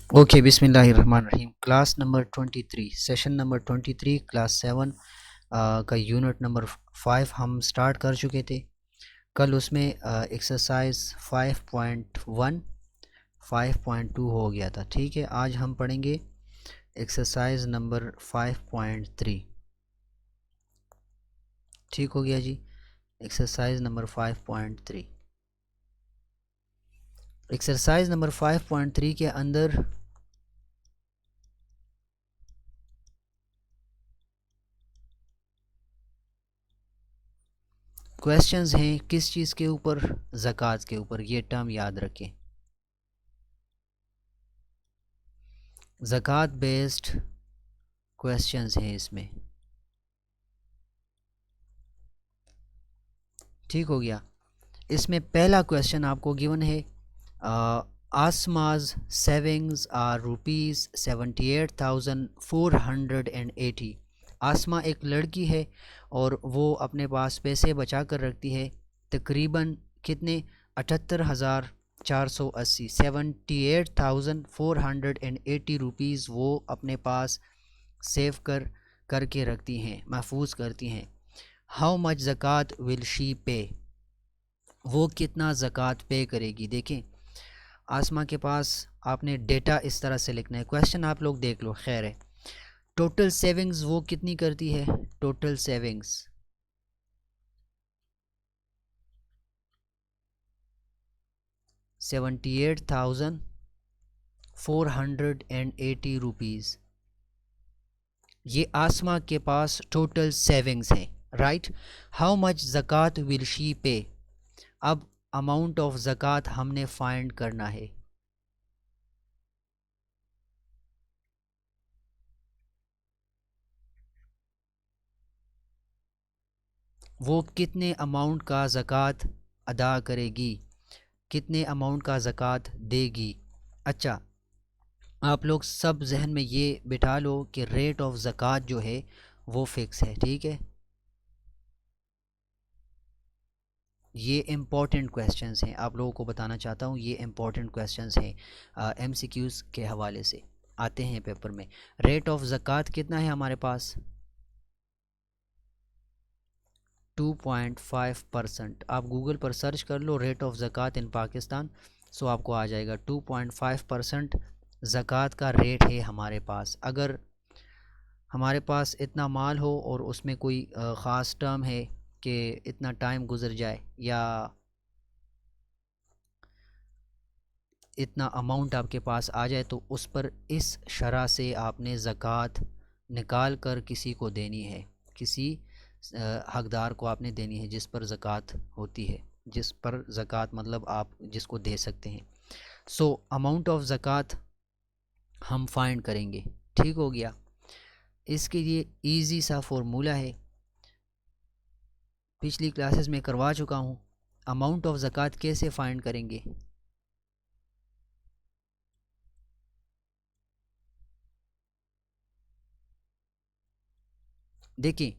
Okay, बिस्मिल्लाहिर्रहमानिर्रहीम। Class number 23, session number 23, class 7 का unit number 5 हम स्टार्ट कर चुके थे कल। उसमें एक्सरसाइज 5.1 5.2 हो गया था। ठीक है, आज हम पढ़ेंगे एक्सरसाइज नंबर 5.3। ठीक हो गया जी। एक्सरसाइज नंबर 5.3, एक्सरसाइज नंबर 5.3 के अंदर क्वेश्चंस हैं किस चीज़ के ऊपर? ज़कात के ऊपर। ये टर्म याद रखें, ज़कात बेस्ड क्वेश्चंस हैं इसमें। ठीक हो गया। इसमें पहला क्वेश्चन आपको गिवन है, आसमाज सेविंग्स आर ₹78,480। आसमा एक लड़की है और वो अपने पास पैसे बचा कर रखती है, तकरीबन कितने? 78,480। 78,480 रुपीज़ वो अपने पास सेव करके रखती हैं, महफूज करती हैं। हाउ मच ज़कात विल शी पे? वो कितना ज़कात पे करेगी? देखें, आसमा के पास आपने डेटा इस तरह से लिखना है। क्वेश्चन आप लोग देख लो, खैर है। टोटल सेविंग्स वो कितनी करती है? Total savings 78,480 rupees. ये आसमा के पास टोटल सेविंग्स है, राइट। हाउ मच ज़कात विल शी पे? अब अमाउंट ऑफ ज़कात हमने फाइंड करना है। वो कितने अमाउंट का ज़कात अदा करेगी, कितने अमाउंट का ज़कात देगी? अच्छा, आप लोग सब जहन में ये बिठा लो कि रेट ऑफ ज़कात जो है वो फ़िक्स है। ठीक है, ये इम्पॉर्टेंट क्वेश्चंस हैं, आप लोगों को बताना चाहता हूँ। ये इम्पॉर्टेंट क्वेश्चंस हैं, एमसीक्यूज़ के हवाले से आते हैं पेपर में। रेट ऑफ ज़कात कितना है हमारे पास? 2.5%। आप गूगल पर सर्च कर लो रेट ऑफ ज़कात इन पाकिस्तान, सो आपको आ जाएगा। 2.5% ज़कात का रेट है हमारे पास। अगर हमारे पास इतना माल हो और उसमें कोई ख़ास टर्म है कि इतना टाइम गुजर जाए या इतना अमाउंट आपके पास आ जाए, तो उस पर इस शरह से आपने ज़कात निकाल कर किसी को देनी है, किसी हकदार को आपने देनी है जिस पर ज़कात होती है, जिस पर ज़कात मतलब आप जिसको दे सकते हैं। सो अमाउंट ऑफ ज़कात हम फाइंड करेंगे। ठीक हो गया। इसके लिए इजी सा फॉर्मूला है, पिछली क्लासेस में करवा चुका हूँ। अमाउंट ऑफ ज़कात कैसे फाइंड करेंगे? देखिए,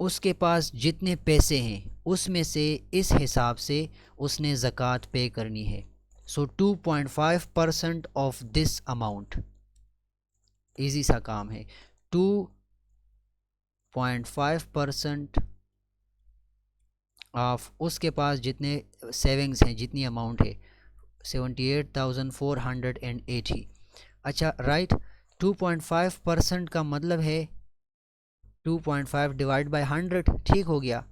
उसके पास जितने पैसे हैं उसमें से इस हिसाब से उसने ज़कात पे करनी है। सो 2.5% ऑफ दिस अमाउंट, इजी सा काम है। 2.5% ऑफ उसके पास जितने सेविंग्स हैं, जितनी अमाउंट है 78,480। अच्छा, राइट। 2.5% का मतलब है 2.5 डिवाइड बाई 100। ठीक हो गया।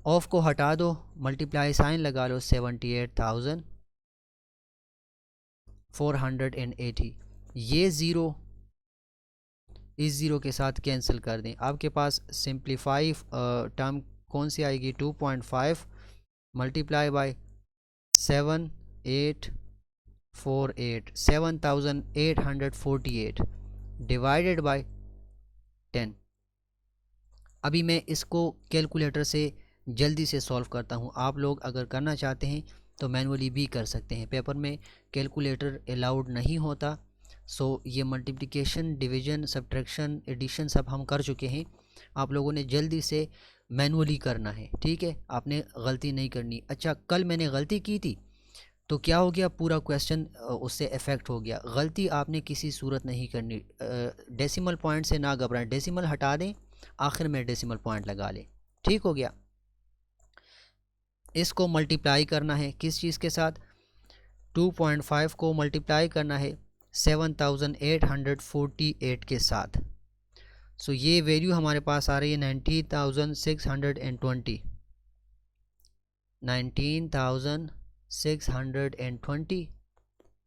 ऑफ को हटा दो, मल्टीप्लाई साइन लगा लो, 78,480। ये ज़ीरो इस ज़ीरो के साथ कैंसिल कर दें। आपके पास सिंप्लीफाई टर्म कौन सी आएगी? 2.5 मल्टीप्लाई बाई 7848, 7848 डिवाइडेड बाई 10। अभी मैं इसको कैलकुलेटर से जल्दी से सॉल्व करता हूँ। आप लोग अगर करना चाहते हैं तो मैनुअली भी कर सकते हैं, पेपर में कैलकुलेटर अलाउड नहीं होता। सो ये मल्टीप्लिकेशन, डिवीज़न, सब्ट्रैक्शन, एडिशन सब हम कर चुके हैं। आप लोगों ने जल्दी से मैनुअली करना है, ठीक है, आपने गलती नहीं करनी। अच्छा, कल मैंने गलती की थी तो क्या हो गया, पूरा क्वेश्चन उससे इफ़ेक्ट हो गया। गलती आपने किसी सूरत नहीं करनी। डेसिमल पॉइंट से ना घबराएं, डेसिमल हटा दें, आखिर में डेसिमल पॉइंट लगा लें। ठीक हो गया। इसको मल्टीप्लाई करना है किस चीज़ के साथ, 2.5 को मल्टीप्लाई करना है 7848 के साथ। सो ये वैल्यू हमारे पास आ रही है 19,620, 19,620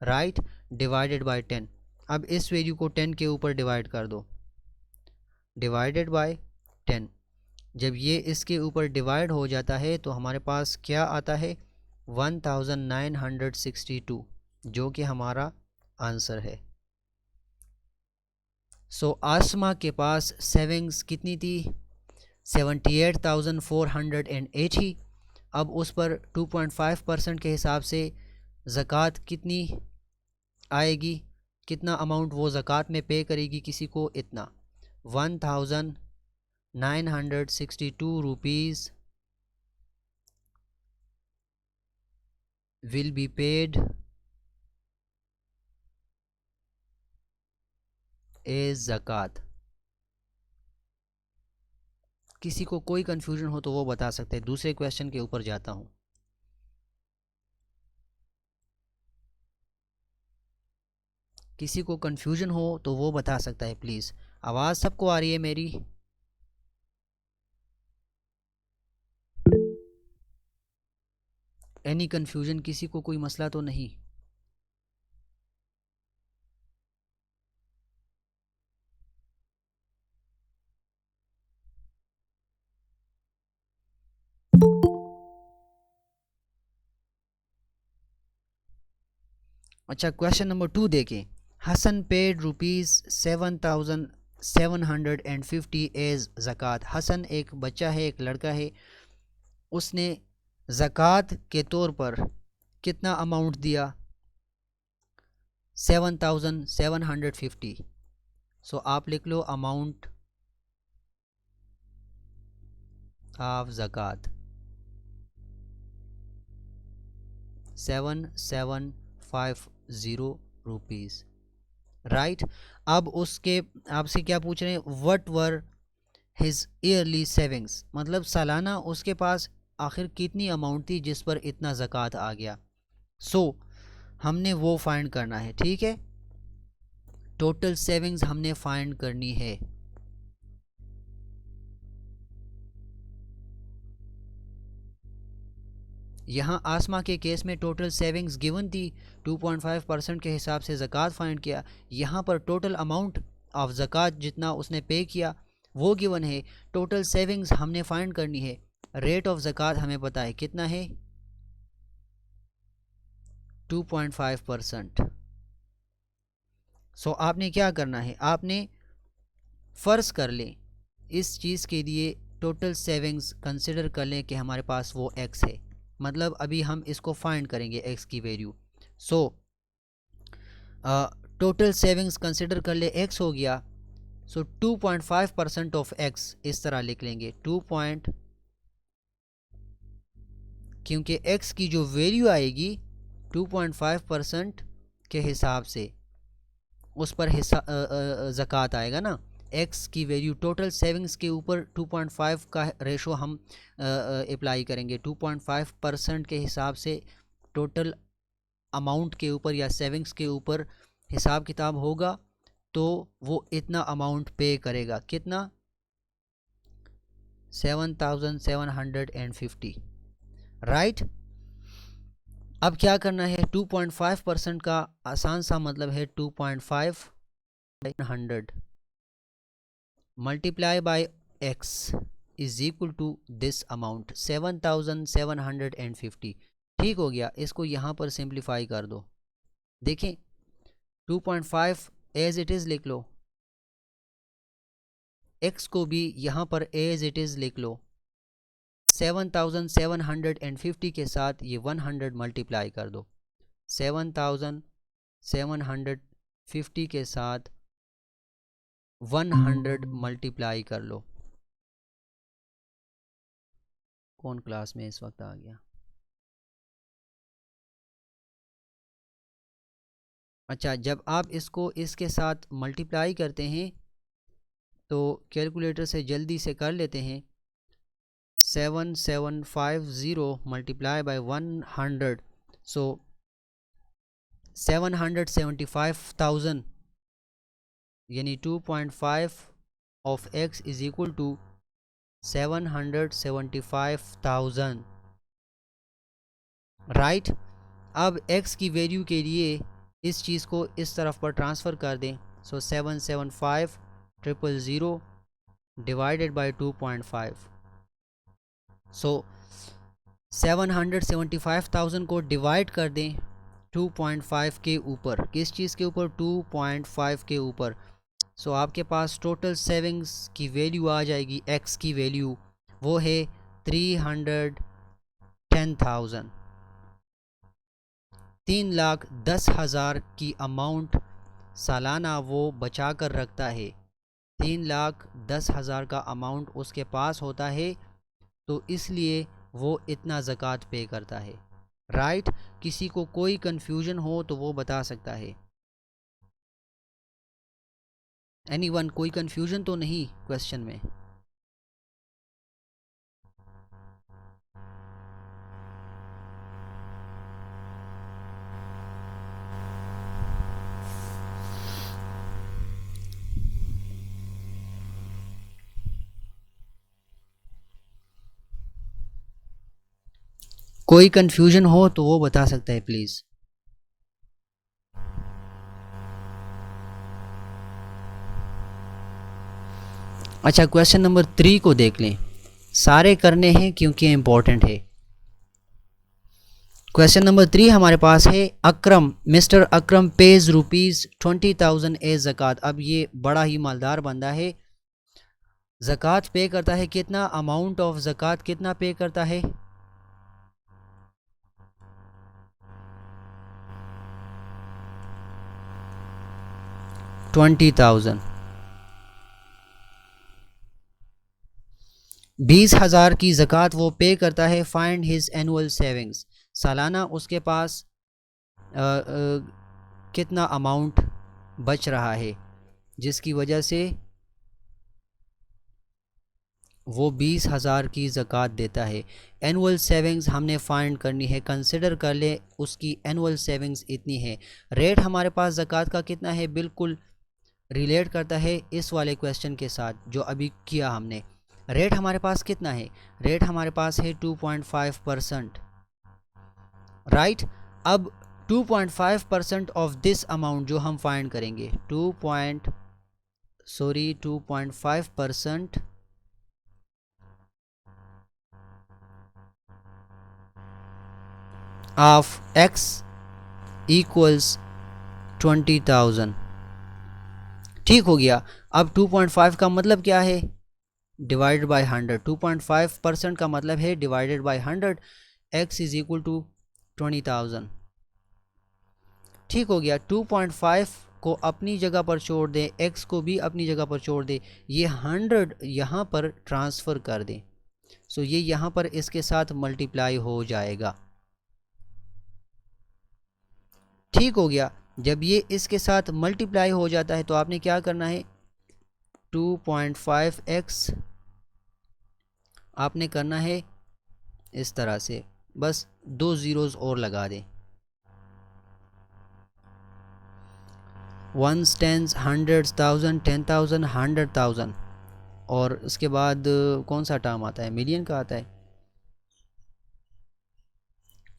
राइट, डिवाइडेड बाय 10। अब इस वैल्यू को 10 के ऊपर डिवाइड कर दो, डिवाइडेड बाय 10। जब ये इसके ऊपर डिवाइड हो जाता है तो हमारे पास क्या आता है, 1962, जो कि हमारा आंसर है। सो आसमा के पास सेविंग्स कितनी थी, 78,480। अब उस पर 2.5% के हिसाब से ज़कात कितनी आएगी, कितना अमाउंट वो ज़कात में पे करेगी किसी को, इतना 1962 rupees will be paid as ज़कात। किसी को कोई कन्फ्यूजन हो तो वो बता सकते हैं। दूसरे क्वेश्चन के ऊपर जाता हूँ। किसी को कन्फ्यूजन हो तो वो बता सकता है प्लीज़। आवाज़ सबको आ रही है मेरी? एनी कन्फ्यूजन, किसी को कोई मसला तो नहीं? अच्छा, क्वेश्चन नंबर 2 देखें। हसन पेड ₹7,750 एज ज़कात। हसन एक बच्चा है, एक लड़का है, उसने ज़कात के तौर पर कितना अमाउंट दिया, 7,750। सो आप लिख लो अमाउंट ऑफ ज़कात 7,750 रुपीज़, राइट। अब उसके आपसे क्या पूछ रहे हैं, what were his yearly savings, मतलब सालाना उसके पास आखिर कितनी अमाउंट थी जिस पर इतना ज़कात आ गया। सो हमने वो फाइंड करना है, ठीक है। टोटल सेविंग्स हमने फाइंड करनी है। यहाँ आसमा के केस में टोटल सेविंग्स गिवन थी, 2.5% के हिसाब से ज़कात फाइंड किया। यहाँ पर टोटल अमाउंट ऑफ ज़कात जितना उसने पे किया वो गिवन है। टोटल सेविंग्स हमने फाइंड करनी है। रेट ऑफ ज़कात हमें पता है कितना है, 2.5%। सो आपने क्या करना है, आपने फ़र्ज़ कर लें इस चीज़ के लिए टोटल सेविंग्स कंसिडर कर लें कि हमारे पास वो एक्स है। मतलब अभी हम इसको फाइंड करेंगे एक्स की value. So total savings consider कर ले, एक्स हो गया। सो 2.5% ऑफ एक्स इस तरह लिख लेंगे, क्योंकि एक्स की जो वैल्यू आएगी 2.5% के हिसाब से उस पर ज़कात आएगा ना। एक्स की वैल्यू टोटल सेविंग्स के ऊपर 2.5 का रेशो हम अप्लाई करेंगे। 2.5% के हिसाब से टोटल अमाउंट के ऊपर या सेविंग्स के ऊपर हिसाब किताब होगा तो वो इतना अमाउंट पे करेगा, कितना, 7,750, राइट। अब क्या करना है, 2.5% का आसान सा मतलब है 2.5 100 multiply by X is equal to this amount 7,750। ठीक हो गया। इसको यहाँ पर सिंप्लीफाई कर दो। देखें 2.5 एज इट इज़ लिख लो, एक्स को भी यहाँ पर एज इट इज़ लिख लो। 7,750 के साथ ये 100 मल्टीप्लाई कर दो। 7,750 के साथ 100 मल्टीप्लाई कर लो। कौन क्लास में इस वक्त आ गया? अच्छा, जब आप इसको इसके साथ मल्टीप्लाई करते हैं तो कैलकुलेटर से जल्दी से कर लेते हैं। 7750 मल्टीप्लाई बाय 100, सो 775,000 यानी 2.5 of x is equal to 775,000, right. अब x की वैल्यू के लिए इस चीज़ को इस तरफ पर ट्रांसफ़र कर दें। सो 775,000 डिवाइडेड बाय 2.5। सो 775,000 को डिवाइड कर दें 2.5 के ऊपर। किस चीज़ के ऊपर? 2.5 के ऊपर। सो आपके पास टोटल सेविंग्स की वैल्यू आ जाएगी, x की वैल्यू वो है 310,000। 3,10,000 की अमाउंट सालाना वो बचा कर रखता है। 3,10,000 का अमाउंट उसके पास होता है, तो इसलिए वो इतना ज़कात पे करता है, राइट। किसी को कोई कन्फ्यूजन हो तो वो बता सकता है। एनीवन, कोई कन्फ्यूजन तो नहीं क्वेश्चन में? कोई कन्फ्यूजन हो तो वो बता सकता है प्लीज़। अच्छा, क्वेश्चन नंबर 3 को देख लें। सारे करने हैं क्योंकि इम्पोर्टेंट है। क्वेश्चन नंबर 3 हमारे पास है, अकरम, मिस्टर अकरम पेज ₹20,000 ए ज़कात। अब ये बड़ा ही मालदार बंदा है। ज़कात पे करता है कितना? अमाउंट ऑफ ज़कात कितना पे करता है? 20,000। 20,000 की ज़कात वो पे करता है। फाइंड हिज एनुअल सेविंग्स, सालाना उसके पास कितना अमाउंट बच रहा है जिसकी वजह से वो 20,000 की ज़कात देता है। एनुअल सेविंग्स हमने फाइंड करनी है। कंसिडर कर ले उसकी एनुअल सेविंग्स इतनी है। रेट हमारे पास ज़कात का कितना है? बिल्कुल रिलेट करता है इस वाले क्वेश्चन के साथ जो अभी किया हमने। रेट हमारे पास कितना है? रेट हमारे पास है 2.5%, राइट। अब 2.5% ऑफ दिस अमाउंट जो हम फाइंड करेंगे, 2.5% ऑफ x इक्वल्स 20,000। ठीक हो गया। अब 2.5 का मतलब क्या है? Divided by 100। 2.5% का मतलब है divided by 100। x is equal to 20,000। ठीक हो गया। 2.5 को अपनी जगह पर छोड़ दें, x को भी अपनी जगह पर छोड़ दें, ये 100 यहाँ पर ट्रांसफ़र कर दें। सो ये यहाँ पर इसके साथ मल्टीप्लाई हो जाएगा। ठीक हो गया। जब ये इसके साथ मल्टीप्लाई हो जाता है तो आपने क्या करना है? 2.5x आपने करना है इस तरह से, बस 2 ज़ीरोज़ और लगा दें। 1s, 10s, 100s, 1000, 10,000, 100,000, और उसके बाद कौन सा टर्म आता है? मिलियन का आता है।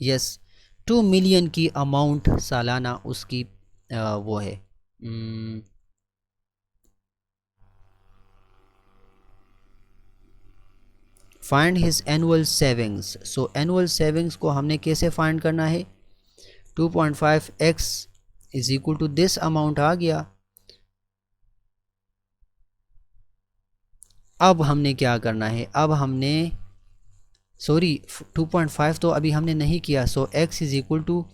यस, 2 मिलियन की अमाउंट सालाना उसकी वो है। Find his annual savings. So annual savings को हमने कैसे फाइंड करना है? 2.5x is equal to this amount आ गया। अब हमने क्या करना है? अब हमने सॉरी 2.5 तो अभी हमने नहीं किया। सो x is equal to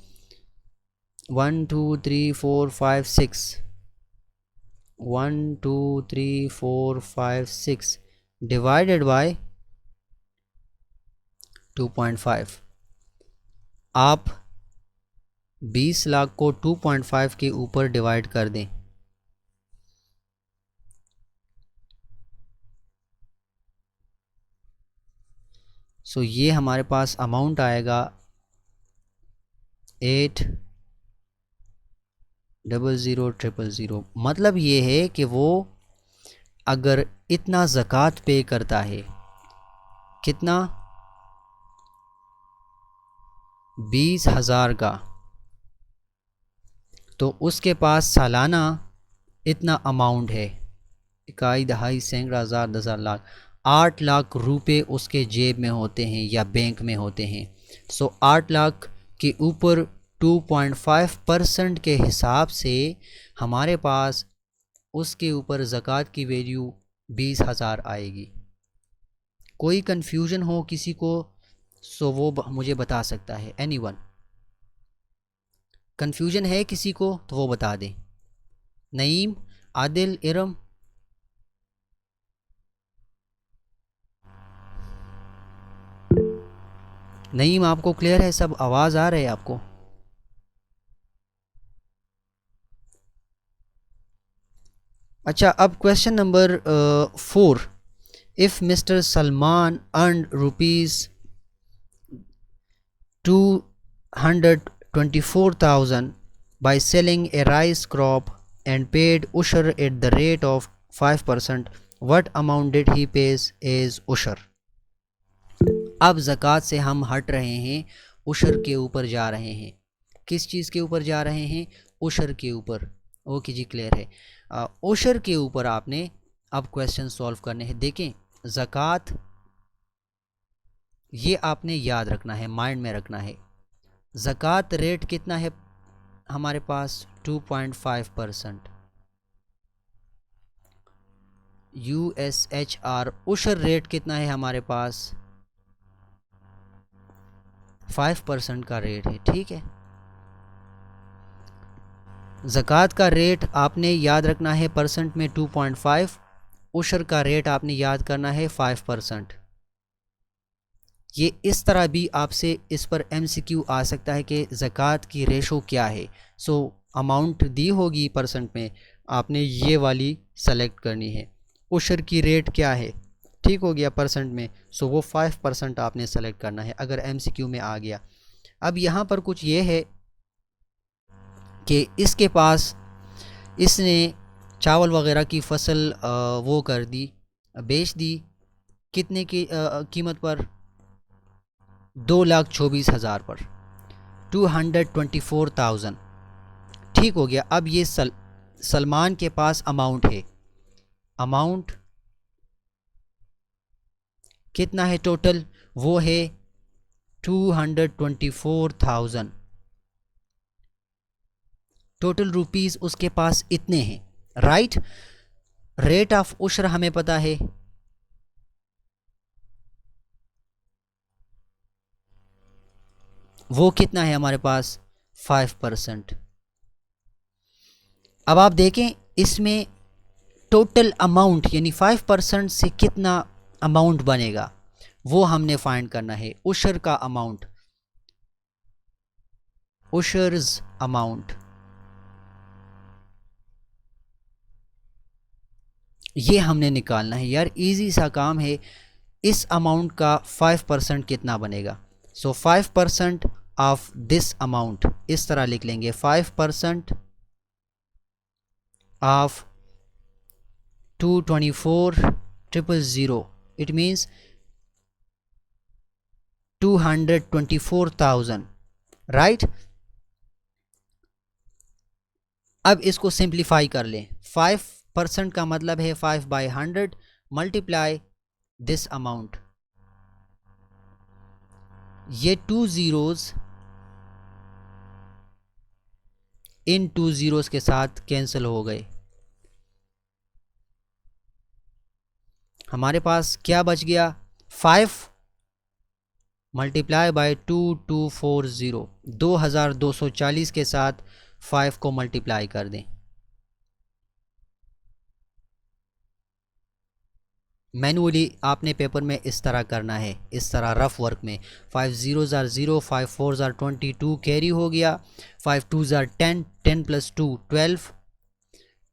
1 2 3 4 5 6 1 2 3 4 5 6 divided by 2.5। आप 20 लाख को 2.5 के ऊपर डिवाइड कर दें। सो ये हमारे पास अमाउंट आएगा 800,000। मतलब ये है कि वो अगर इतना ज़कात पे करता है, कितना, 20,000 का, तो उसके पास सालाना इतना अमाउंट है, इकाई दहाई सैकड़ा हज़ार 10,000 लाख, 8 लाख रुपए उसके जेब में होते हैं या बैंक में होते हैं। सो 8 लाख के ऊपर 2.5% के हिसाब से हमारे पास उसके ऊपर ज़कात की वैल्यू 20,000 आएगी। कोई कन्फ्यूजन हो किसी को सो वो मुझे बता सकता है। एनीवन कन्फ्यूजन है किसी को तो वो बता दें। नईम, आदिल, इरम, नईम आपको क्लियर है सब? आवाज़ आ रही है आपको? अच्छा, अब question number 4। If mister Salman earn ₹224,000 by selling a rice crop and paid usher at the rate of 5%, what amount did he pays as usher? अब ज़कात से हम हट रहे हैं, उशर के ऊपर जा रहे हैं। किस चीज़ के ऊपर जा रहे हैं? उशर के ऊपर। ओके जी, क्लियर है। उशर के ऊपर आपने अब क्वेश्चन सॉल्व करने हैं। देखें, ज़कात ये आपने याद रखना है, माइंड में रखना है। ज़कात रेट कितना है हमारे पास? 2.5%। USHR उशर रेट कितना है हमारे पास? 5% का रेट है। ठीक है, ज़कात का रेट आपने याद रखना है परसेंट में 2.5, उशर का रेट आपने याद करना है 5%। ये इस तरह भी आपसे इस पर MCQ आ सकता है कि ज़कात की रेशो क्या है। सो अमाउंट दी होगी परसेंट में, आपने ये वाली सेलेक्ट करनी है। उशर की रेट क्या है, ठीक हो गया परसेंट में, सो वो 5% आपने सेलेक्ट करना है अगर MCQ में आ गया। अब यहाँ पर कुछ ये है कि इसके पास, इसने चावल वगैरह की फसल वो कर दी, बेच दी, कितने की कीमत पर? 2,24,000 पर, 224,000। ठीक हो गया। अब ये सलमान के पास अमाउंट है। अमाउंट कितना है टोटल? वो है 224,000। टोटल रुपीस उसके पास इतने हैं, राइट। रेट ऑफ उशर हमें पता है, वो कितना है हमारे पास? 5%। अब आप देखें इसमें टोटल अमाउंट यानी 5% से कितना अमाउंट बनेगा वो हमने फाइंड करना है। उशर का अमाउंट, उशर्स अमाउंट, ये हमने निकालना है। यार इजी सा काम है। इस अमाउंट का 5% कितना बनेगा? सो 5% ऑफ दिस अमाउंट, इस तरह लिख लेंगे, 5% ऑफ 224,000, इट मीन्स 224,000, राइट। अब इसको सिंप्लीफाई कर लें। 5% का मतलब है 5/100 मल्टीप्लाई दिस अमाउंट। ये 2 ज़ीरोज़ इन 2 ज़ीरोज़ के साथ कैंसिल हो गए। हमारे पास क्या बच गया? 5 मल्टीप्लाई बाय 2240, 2240 के साथ 5 को मल्टीप्लाई कर दें। मैनुअली आपने पेपर में इस तरह करना है, इस तरह रफ वर्क में। 5 ज़ीरोज़ आर 0, 5 4 आर 22 कैरी हो गया, 5 2 आर 10, 10 + 2 12,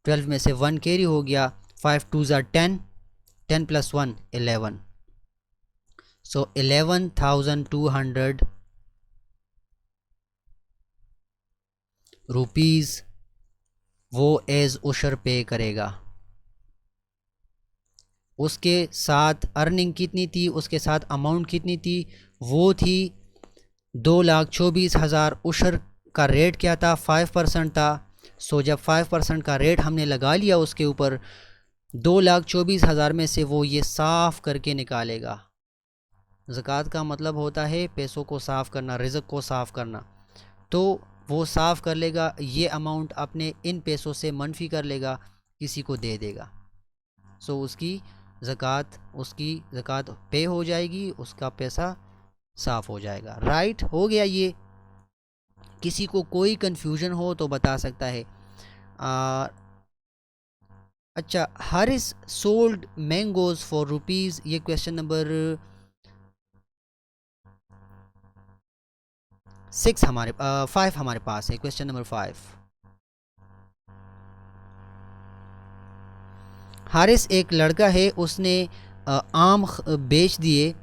12 में से 1 कैरी हो गया, 5 2 आर 10, 10 + 1 11। सो 11,200 रुपीज़ वो एज उशर पे करेगा। उसके साथ अर्निंग कितनी थी, उसके साथ अमाउंट कितनी थी, वो थी 2,24,000। उशर का रेट क्या था, 5% था। सो जब 5% का रेट हमने लगा लिया उसके ऊपर, 2,24,000 में से वो ये साफ़ करके निकालेगा। ज़कात का मतलब होता है पैसों को साफ़ करना, रिज़्क़ को साफ़ करना। तो वो साफ़ कर लेगा, ये अमाउंट अपने इन पैसों से मनफी कर लेगा, किसी को दे देगा। सो उसकी ज़कात पे हो जाएगी, उसका पैसा साफ़ हो जाएगा। राइट हो गया ये। किसी को कोई कन्फ्यूजन हो तो बता सकता है। अच्छा, Haris sold mangoes for rupees, ये क्वेश्चन नंबर 6 हमारे 5 हमारे पास है। क्वेश्चन नंबर 5, हारिस एक लड़का है, उसने आम बेच दिए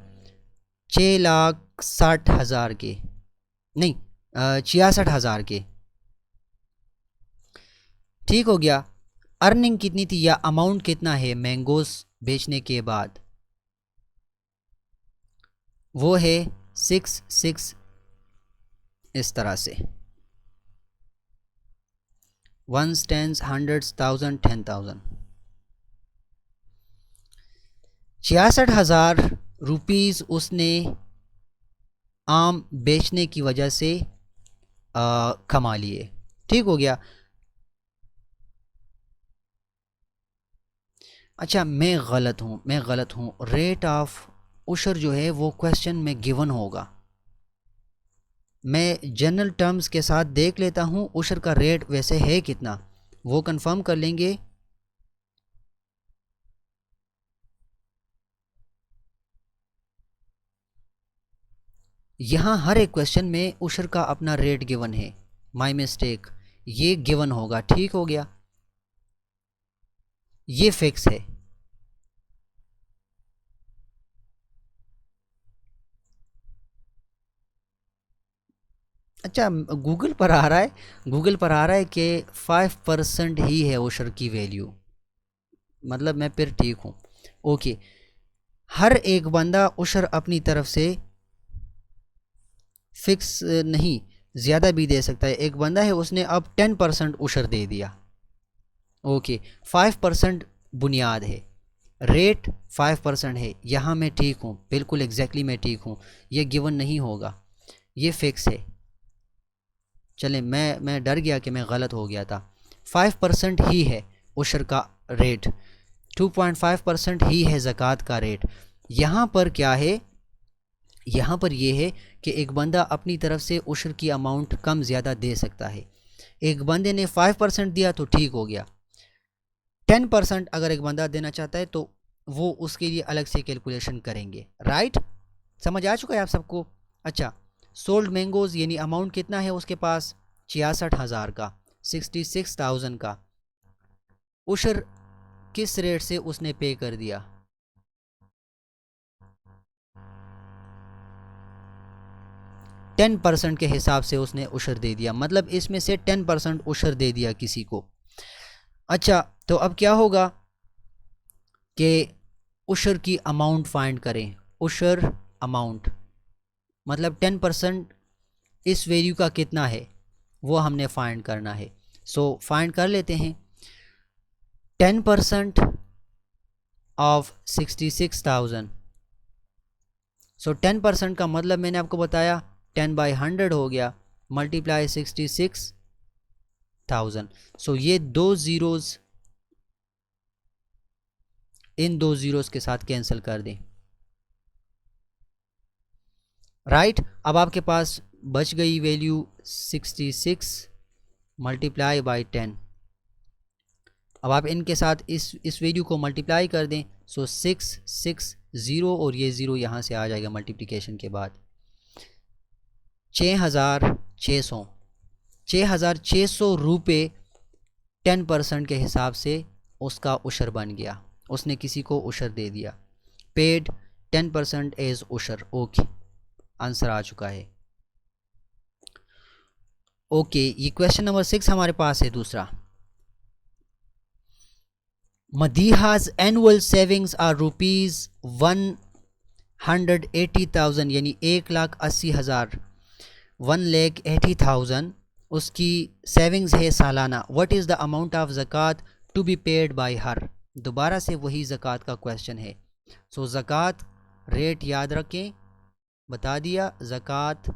6,60,000 के, नहीं 66,000 के। ठीक हो गया। अर्निंग कितनी थी या अमाउंट कितना है मैंगोस बेचने के बाद, वो है 6 इस तरह से, 1s 10s 100s 1000 10,000। 66,000 रुपीज़ उसने आम बेचने की वजह से कमा लिए। ठीक हो गया। अच्छा, मैं गलत हूँ। रेट ऑफ उशर जो है वो क्वेश्चन में गिवन होगा। मैं जनरल टर्म्स के साथ देख लेता हूँ उशर का रेट वैसे है कितना, वो कंफर्म कर लेंगे। यहाँ हर एक क्वेश्चन में उशर का अपना रेट गिवन है। माय मिस्टेक, ये गिवन होगा। ठीक हो गया, ये फिक्स है। अच्छा, गूगल पर आ रहा है कि 5% ही है उशर की वैल्यू, मतलब मैं फिर ठीक हूँ। ओके, हर एक बंदा उशर अपनी तरफ से फिक्स नहीं, ज़्यादा भी दे सकता है। एक बंदा है, उसने अब 10% उशर दे दिया। ओके, 5% बुनियाद है, रेट 5% है। यहाँ मैं ठीक हूँ, बिल्कुल एग्जैक्टली मैं ठीक हूँ। ये गिवन नहीं होगा, ये फिक्स है। चलें, मैं डर गया कि मैं गलत हो गया था। 5% ही है उशर का रेट, 2.5% ही है ज़कात का रेट। यहाँ पर क्या है, यहाँ पर यह है कि एक बंदा अपनी तरफ से उशर की अमाउंट कम ज़्यादा दे सकता है। एक बंदे ने 5% दिया तो ठीक हो गया। 10% अगर एक बंदा देना चाहता है तो वो उसके लिए अलग से कैलकुलेशन करेंगे। राइट, समझ आ चुका है आप सबको। अच्छा, सोल्ड मैंगोज़ यानी अमाउंट कितना है उसके पास, 66,000 का, 66,000 का। उशर किस रेट से उसने पे कर दिया, 10% के हिसाब से उसने उशर दे दिया, मतलब इसमें से 10% उशर दे दिया किसी को। अच्छा, तो अब क्या होगा कि उशर की अमाउंट फाइंड करें। उशर अमाउंट मतलब 10% इस वैल्यू का कितना है वो हमने फाइंड करना है। सो फाइंड कर लेते हैं। 10% ऑफ 66,000, सो 10% का मतलब मैंने आपको बताया 10/100 हो गया, मल्टीप्लाई 66,000। सो ये दो ज़ीरोज़ इन दो ज़ीरोज़ के साथ कैंसिल कर दें। राइट, अब आपके पास बच गई वैल्यू 66 मल्टीप्लाई बाई 10। अब आप इनके साथ इस वैल्यू को मल्टीप्लाई कर दें सो 660 और ये 0 यहाँ से आ जाएगा मल्टीप्लिकेशन के बाद। 6,600 6,600 रुपये 10% के हिसाब से उसका उशर बन गया, उसने किसी को उशर दे दिया। पेड 10% एज उशर। ओके, आंसर आ चुका है। ओके, ये क्वेश्चन नंबर 6 हमारे पास है दूसरा। मदीहाज एनुअल सेविंग्स आर ₹180,000 यानी 1,80,000, 1,80,000 उसकी सेविंग्स है सालाना। What is the amount of ज़कात to be paid by her. दोबारा से वही ज़कात का क्वेश्चन है। सो ज़कात रेट याद रखें, बता दिया, ज़कात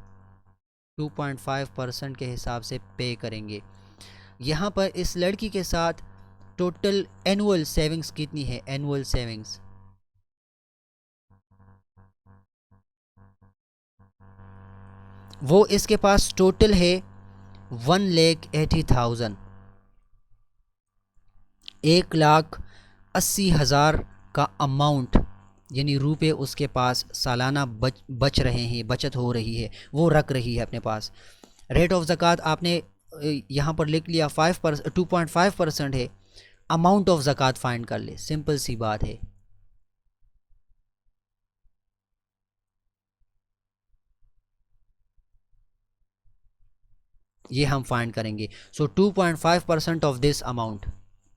2.5% के हिसाब से पे करेंगे। यहाँ पर इस लड़की के साथ टोटल एनुअल सेविंग्स कितनी है? एनुअल सेविंग्स वो इसके पास टोटल है 1,80,000, 1,80,000 का अमाउंट यानी रुपए उसके पास सालाना बच रहे हैं, बचत हो रही है, वो रख रही है अपने पास। रेट ऑफ ज़कात आपने यहाँ पर लिख लिया 2.5% है। अमाउंट ऑफ ज़कात फाइंड कर ले, सिंपल सी बात है। ये हम फाइंड करेंगे। सो 2.5% ऑफ दिस अमाउंट,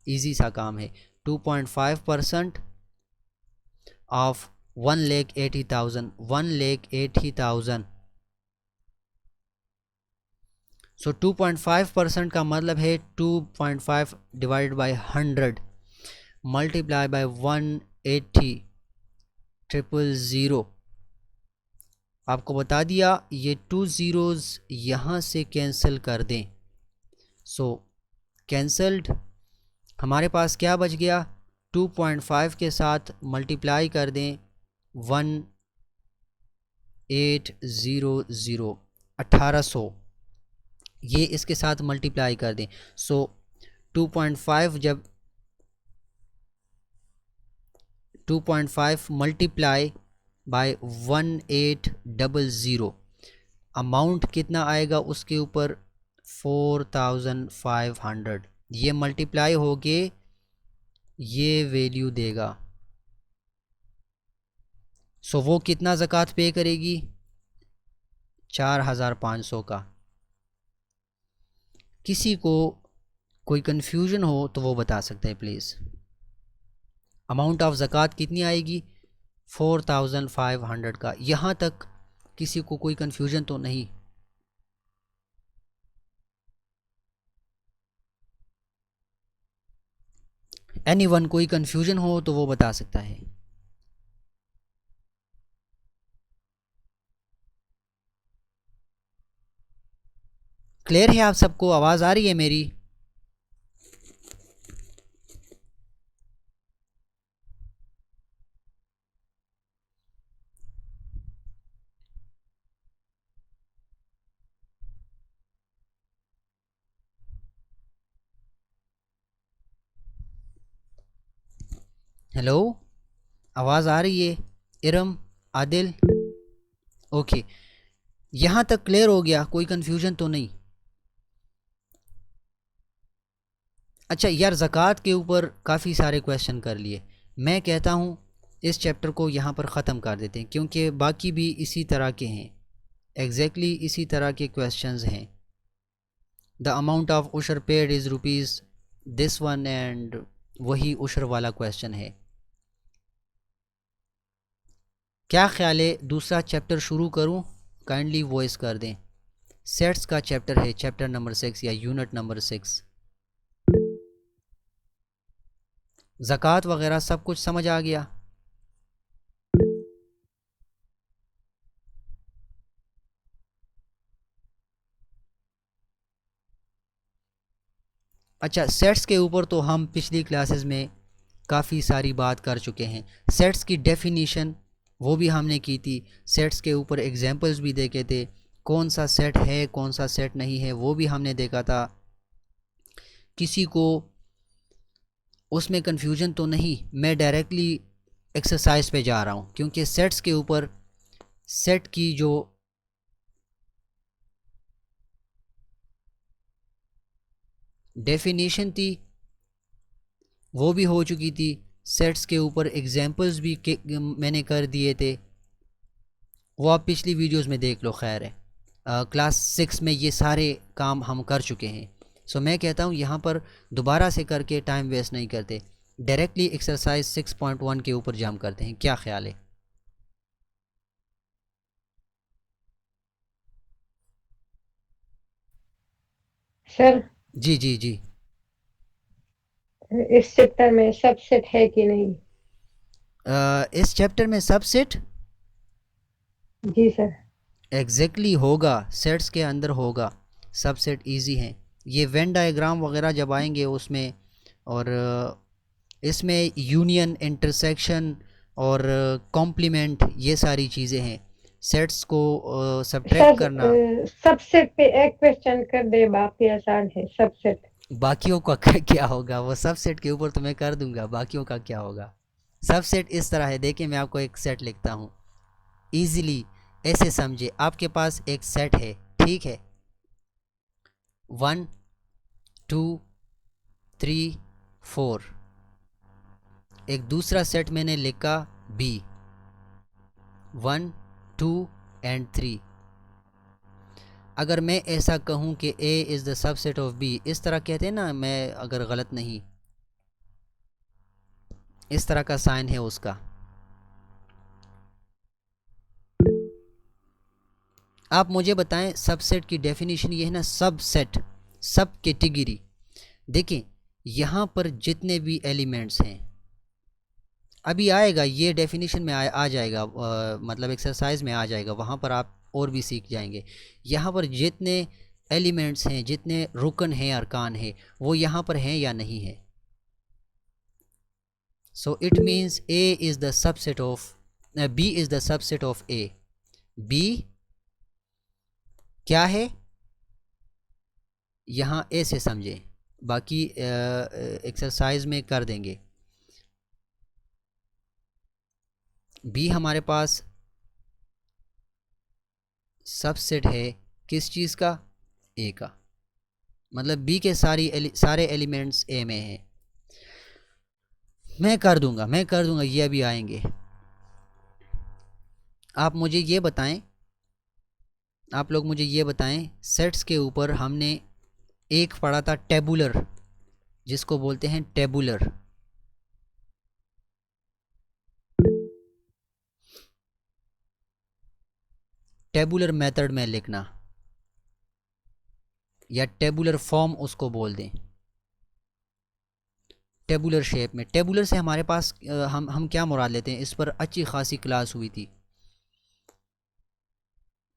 इजी सा काम है। 2.5% ऑफ 1,80,000, 1,80,000। सो 2.5% का मतलब है 2.5 डिवाइडेड बाय 100 मल्टीप्लाई बाय 180,000। आपको बता दिया, ये 2 ज़ीरोज़ यहाँ से कैंसिल कर दें। सो कैंसल्ड, हमारे पास क्या बच गया? 2.5 के साथ मल्टीप्लाई कर दें 1,800, 1800, ये इसके साथ मल्टीप्लाई कर दें। सो 2.5 जब 2.5 मल्टीप्लाई बाय 1,800, अमाउंट कितना आएगा उसके ऊपर? 4,500। ये मल्टीप्लाई हो के ये वैल्यू देगा। सो वो कितना ज़कात पे करेगी? 4,500 का। किसी को कोई कन्फ्यूजन हो तो वो बता सकते हैं प्लीज़। अमाउंट ऑफ ज़कात कितनी आएगी? 4,500 का। यहाँ तक किसी को कोई कन्फ्यूजन तो नहीं? एनीवन कोई कन्फ्यूजन हो तो वो बता सकता है। क्लियर है आप सबको? आवाज़ आ रही है मेरी? हेलो, आवाज़ आ रही है? इरम, आदिल, ओके, यहाँ तक क्लियर हो गया? कोई कन्फ्यूजन तो नहीं? अच्छा यार, ज़कात के ऊपर काफ़ी सारे क्वेश्चन कर लिए। मैं कहता हूँ इस चैप्टर को यहाँ पर ख़त्म कर देते हैं, क्योंकि बाकी भी इसी तरह के हैं, एग्जैक्टली इसी तरह के क्वेश्चंस हैं। द अमाउंट ऑफ उशर paid is rupees this one, and वही उशर वाला क्वेश्चन है। क्या ख्याल है दूसरा चैप्टर शुरू करूं? काइंडली वॉइस कर दें। सेट्स का चैप्टर है, चैप्टर नंबर 6 या यूनिट नंबर 6। ज़कात वगैरह सब कुछ समझ आ गया? अच्छा, सेट्स के ऊपर तो हम पिछली क्लासेस में काफ़ी सारी बात कर चुके हैं। सेट्स की डेफिनीशन वो भी हमने की थी, सेट्स के ऊपर एग्जांपल्स भी देखे थे, कौन सा सेट है कौन सा सेट नहीं है वो भी हमने देखा था। किसी को उसमें कन्फ्यूजन तो नहीं? मैं डायरेक्टली एक्सरसाइज पे जा रहा हूँ, क्योंकि सेट्स के ऊपर सेट की जो डेफिनेशन थी वो भी हो चुकी थी, सेट्स के ऊपर एग्जांपल्स भी मैंने कर दिए थे, वो आप पिछली वीडियोस में देख लो। खैर है, क्लास 6 में ये सारे काम हम कर चुके हैं। सो मैं कहता हूँ यहाँ पर दोबारा से करके टाइम वेस्ट नहीं करते, डायरेक्टली एक्सरसाइज 6.1 के ऊपर जंप करते हैं। क्या ख्याल है? सर, जी जी जी। इस चैप्टर में सबसेट है कि नहीं? इस चैप्टर में सबसेट जी सर। एग्जैक्टली होगा, सेट्स के अंदर होगा। सबसेट इजी हैं, ये वेन डायग्राम वगैरह जब आएंगे उसमें, और इसमें यूनियन, इंटरसेक्शन और कॉम्प्लीमेंट, ये सारी चीज़ें हैं। सेट्स को सब्ट्रैक्ट सर, करना। सबसेट पे एक क्वेश्चन कर दे, बाकी आसान है सबसेट। बाकियों का क्या होगा? वो सबसेट के ऊपर तो मैं कर दूंगा, बाकियों का क्या होगा? सबसेट इस तरह है, देखिए मैं आपको एक सेट लिखता हूँ इजीली, ऐसे समझे। आपके पास एक सेट है, ठीक है, 1 2 3 4। एक दूसरा सेट मैंने लिखा बी, 1 2 एंड 3। अगर मैं ऐसा कहूँ कि A is the subset of B, इस तरह कहते हैं ना, मैं अगर गलत नहीं, इस तरह का साइन है उसका। आप मुझे बताएं, सबसेट की डेफिनेशन ये है ना, सबसेट, सब कैटेगरी। देखें यहाँ पर जितने भी एलिमेंट्स हैं, अभी आएगा ये डेफिनेशन में आ जाएगा, मतलब एक्सरसाइज में आ जाएगा, वहाँ पर आप और भी सीख जाएंगे। यहाँ पर जितने एलिमेंट्स हैं, जितने रुकन हैं, अरकान हैं, वो यहाँ पर हैं या नहीं है। So it means A is the subset of, B is the subset of A. B क्या है यहाँ ए से समझें, बाकी एक्सरसाइज में कर देंगे। बी हमारे पास सबसेट है किस चीज़ का? ए का, मतलब बी के सारे एलिमेंट्स ए में हैं। मैं कर दूंगा, ये अभी आएंगे। आप मुझे ये बताएं, आप लोग मुझे ये बताएं, सेट्स के ऊपर हमने एक पढ़ा था टेबुलर, जिसको बोलते हैं टेबुलर। टेबुलर मेथड में लिखना, या टेबुलर फॉर्म उसको बोल दें, टेबुलर शेप में। टेबुलर से हमारे पास हम क्या मुराद लेते हैं, इस पर अच्छी खासी क्लास हुई थी।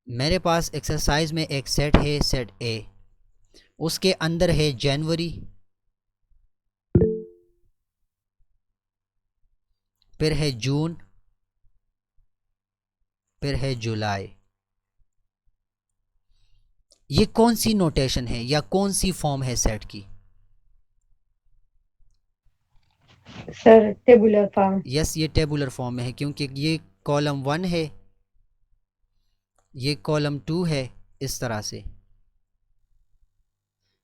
मेरे पास एक्सरसाइज में एक सेट है, सेट ए, उसके अंदर है जनवरी, फिर है जून, फिर है जुलाई। ये कौन सी नोटेशन है या कौन सी फॉर्म है सेट की? Sir, tabular form. यस, ये टेबुलर फॉर्म में है, क्योंकि ये कॉलम 1 है, ये कॉलम 2 है इस तरह से,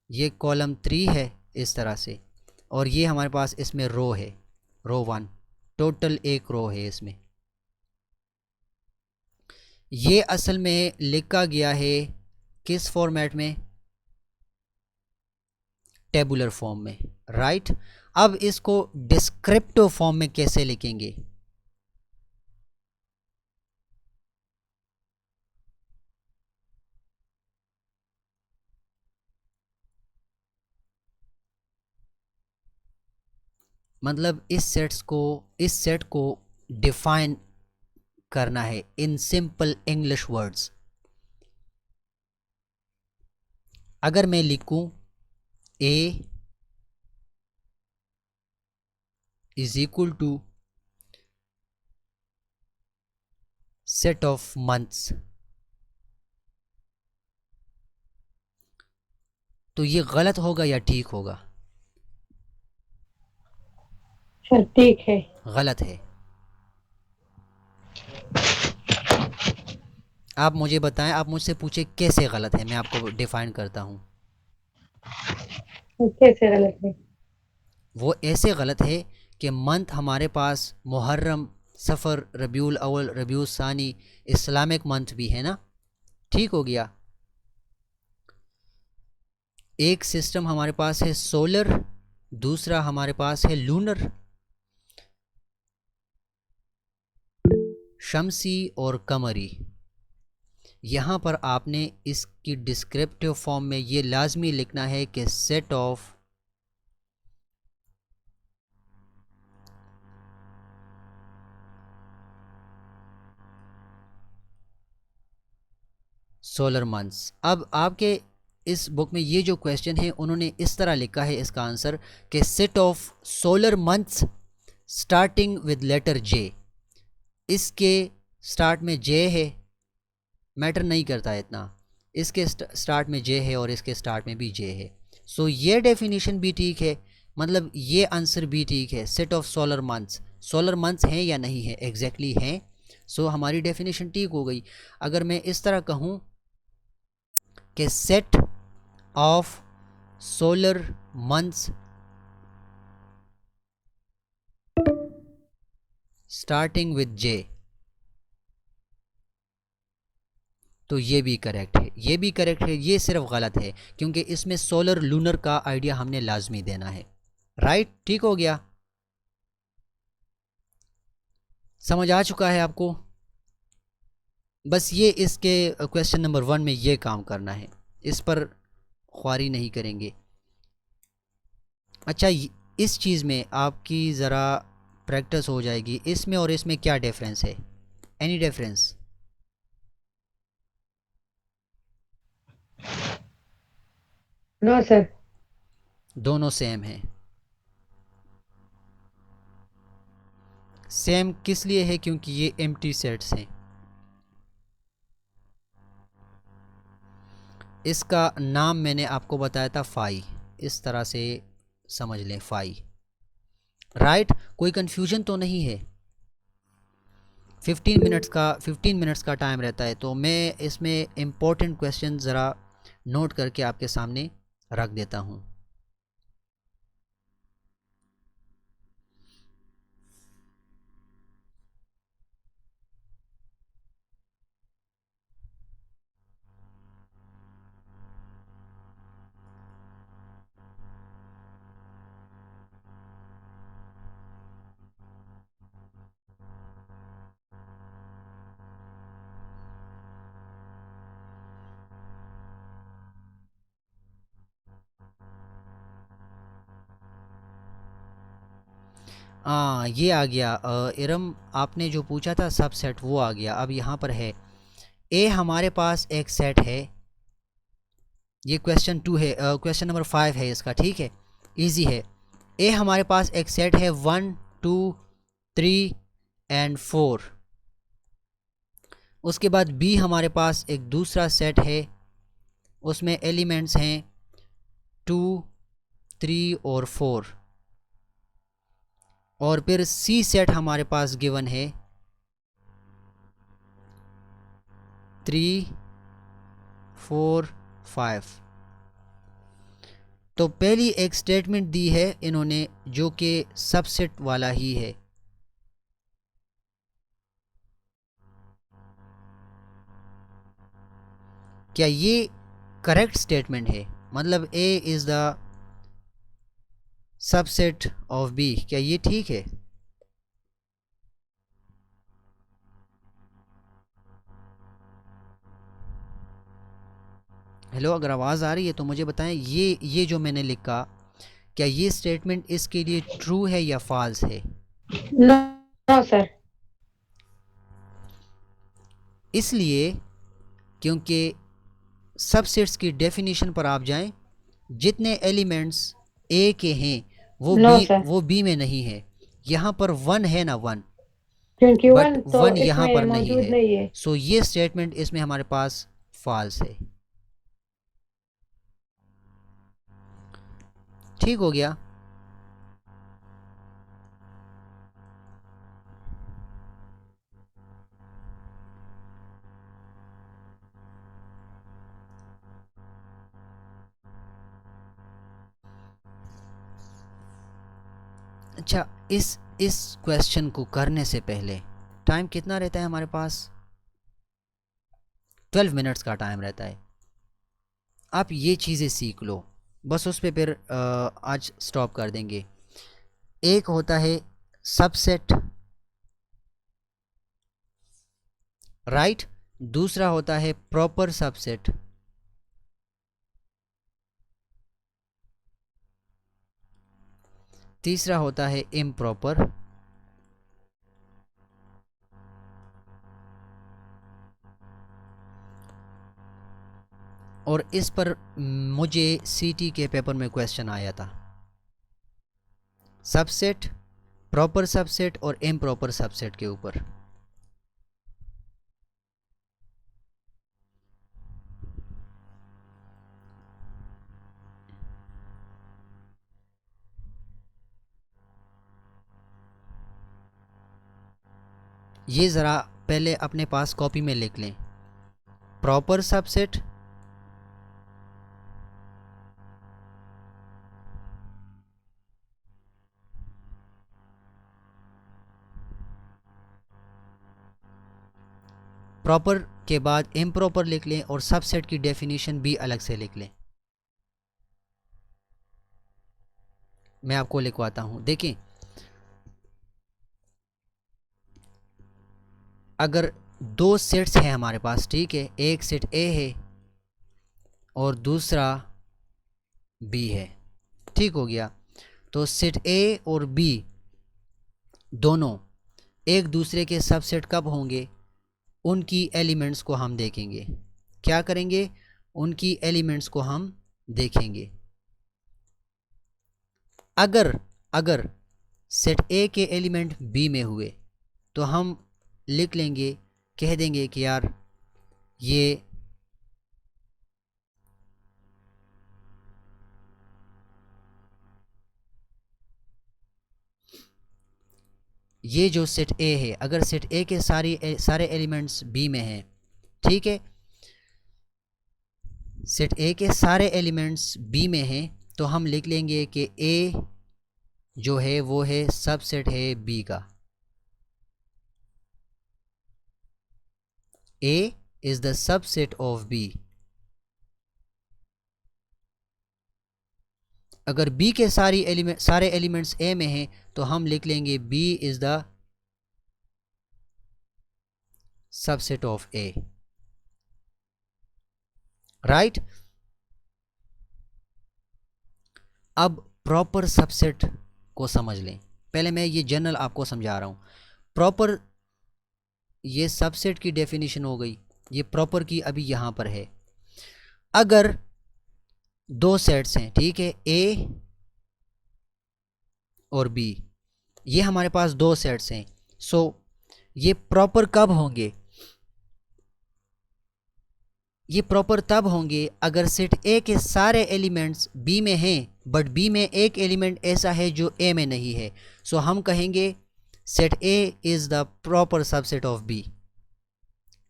ये कॉलम 3 है इस तरह से, और ये हमारे पास इसमें रो है, रो 1। टोटल एक रो है इसमें। ये असल में लिखा गया है किस फॉर्मेट में? टेबुलर फॉर्म में, राइट। अब इसको डिस्क्रिप्टिव फॉर्म में कैसे लिखेंगे? मतलब इस सेट को डिफाइन करना है इन सिंपल इंग्लिश वर्ड्स। अगर मैं लिखूं A is equal to set of months, तो ये गलत होगा या ठीक होगा? सर, ठीक है। गलत है। आप मुझे बताएं, आप मुझसे पूछे कैसे गलत है, मैं आपको डिफाइन करता हूँ। कैसे गलत है? वो ऐसे गलत है कि मंथ हमारे पास मुहर्रम, सफ़र, रबीउल अव्वल, रबीउल सानी इस्लामिक मंथ भी है ना, ठीक हो गया। एक सिस्टम हमारे पास है सोलर, दूसरा हमारे पास है लूनर, शमसी और कमरी। यहाँ पर आपने इसकी डिस्क्रिप्टिव फॉर्म में ये लाजमी लिखना है कि सेट ऑफ सोलर मंथ्स। अब आपके इस बुक में ये जो क्वेश्चन है उन्होंने इस तरह लिखा है इसका आंसर कि set of solar months starting with letter J. इसके स्टार्ट में जे है, मैटर नहीं करता इतना, इसके स्टार्ट में जे है और इसके स्टार्ट में भी जे है। सो ये डेफिनेशन भी ठीक है, मतलब ये आंसर भी ठीक है। सेट ऑफ सोलर मंथ्स हैं या नहीं है, एग्जैक्टली हैं। सो हमारी डेफिनेशन ठीक हो गई। अगर मैं इस तरह कहूँ कि set of solar months starting with J, तो ये भी करेक्ट है, ये भी करेक्ट है। ये सिर्फ गलत है क्योंकि इसमें सोलर लूनर का आइडिया हमने लाजमी देना है। राइट, ठीक हो गया, समझ आ चुका है आपको। बस ये इसके क्वेश्चन नंबर 1 में ये काम करना है, इस पर ख्वारी नहीं करेंगे। अच्छा, इस चीज़ में आपकी ज़रा प्रैक्टिस हो जाएगी। इसमें और इसमें क्या डिफरेंस है, एनी डिफरेंस? No sir. दोनों सेम हैं। सेम किस लिए है? क्योंकि ये एम्प्टी सेट्स हैं। इसका नाम मैंने आपको बताया था फाई, इस तरह से समझ लें फाई। राइट, कोई कन्फ्यूजन तो नहीं है? 15 मिनट्स का टाइम रहता है, तो मैं इसमें इम्पोर्टेंट क्वेश्चन ज़रा नोट करके आपके सामने रख देता हूँ। हाँ, ये आ गया। इरम, आपने जो पूछा था सब सेट, वो आ गया। अब यहाँ पर है ए, हमारे पास एक सेट है। ये क्वेश्चन 2 है, क्वेश्चन नंबर 5 है इसका, ठीक है, इजी है। ए हमारे पास एक सेट है 1 2 3 एंड 4। उसके बाद बी हमारे पास एक दूसरा सेट है, उसमें एलिमेंट्स हैं 2 3 और 4। और फिर सी सेट हमारे पास गिवन है 3 4 5। तो पहली एक स्टेटमेंट दी है इन्होंने जो कि सबसेट वाला ही है। क्या ये करेक्ट स्टेटमेंट है? मतलब A is the subset of B, क्या ये ठीक है? हेलो, अगर आवाज़ आ रही है तो मुझे बताएं, ये जो मैंने लिखा, क्या ये स्टेटमेंट इसके लिए ट्रू है या फॉल्स है? No, no sir. इसलिए क्योंकि सबसेट्स की डेफिनेशन पर आप जाएं, जितने एलिमेंट्स ए के हैं नो सर, वो बी में नहीं है। यहाँ पर 1 है ना, 1, क्योंकि बट वन तो 1 यहाँ इसमें पर नहीं मौजूद है। नहीं है। सो ये स्टेटमेंट इसमें हमारे पास फॉल्स है। ठीक हो गया। अच्छा, इस क्वेश्चन को करने से पहले टाइम कितना रहता है हमारे पास? 12 मिनट्स का टाइम रहता है। आप ये चीज़ें सीख लो, बस उस पे फिर आज स्टॉप कर देंगे। एक होता है सबसेट, राइट, दूसरा होता है प्रॉपर सबसेट, तीसरा होता है इम्प्रॉपर, और इस पर मुझे सीटी के पेपर में क्वेश्चन आया था। सबसेट, प्रॉपर सबसेट और इम्प्रॉपर सबसेट के ऊपर। ये ज़रा पहले अपने पास कॉपी में लिख लें। प्रॉपर सबसेट, प्रॉपर के बाद इम्प्रॉपर लिख लें और सबसेट की डेफिनेशन भी अलग से लिख लें। मैं आपको लिखवाता हूं, देखें। अगर दो सेट्स हैं हमारे पास, ठीक है, एक सेट ए है और दूसरा बी है, ठीक हो गया। तो सेट ए और बी दोनों एक दूसरे के सबसेट कब होंगे? उनकी एलिमेंट्स को हम देखेंगे। क्या करेंगे? उनकी एलिमेंट्स को हम देखेंगे। अगर सेट ए के एलिमेंट बी में हुए तो हम लिख लेंगे, कह देंगे कि यार ये जो सेट ए है, अगर सेट ए के सारे एलिमेंट्स बी में हैं, ठीक है, सेट ए के सारे एलिमेंट्स बी में हैं, तो हम लिख लेंगे कि ए जो है वो है सबसेट है बी का। A is the subset of B. अगर बी के सारे एलिमेंट्स ए में हैं तो हम लिख लेंगे B is the subset of A, right. अब प्रॉपर सबसेट को समझ लें। पहले मैं ये जनरल आपको समझा रहा हूं। प्रॉपर, ये सबसेट की डेफिनेशन हो गई, ये प्रॉपर की अभी यहां पर है। अगर दो सेट्स हैं, ठीक है, ए और बी, ये हमारे पास दो सेट्स हैं, सो ये प्रॉपर कब होंगे? ये प्रॉपर तब होंगे अगर सेट ए के सारे एलिमेंट्स बी में हैं बट बी में एक एलिमेंट ऐसा है जो ए में नहीं है। सो हम कहेंगे set A is the proper subset of B.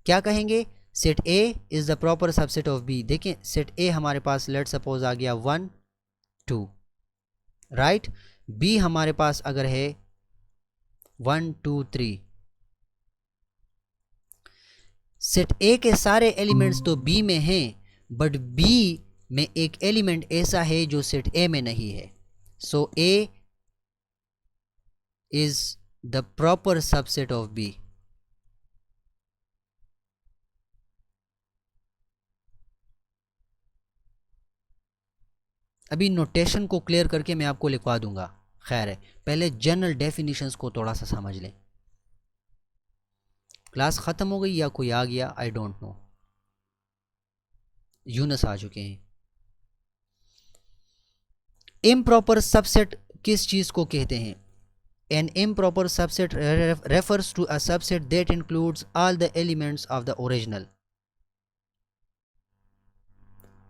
क्या कहेंगे? Set A is the proper subset of B. देखें, सेट ए हमारे पास लेट सपोज आ गया 1 2, राइट। बी हमारे पास अगर है 1 2 3, सेट ए के सारे एलिमेंट्स तो बी में हैं बट बी में एक एलिमेंट ऐसा है जो सेट ए में नहीं है। So A is the proper subset of B. अभी नोटेशन को क्लियर करके मैं आपको लिखवा दूंगा, खैर है, पहले जनरल डेफिनेशंस को थोड़ा सा समझ लें। क्लास ख़त्म हो गई या कोई आ गया? I don't know. यूनस आ चुके हैं। इम्प्रॉपर सबसेट किस चीज़ को कहते हैं? An improper subset refers to a subset that includes all the elements of the original.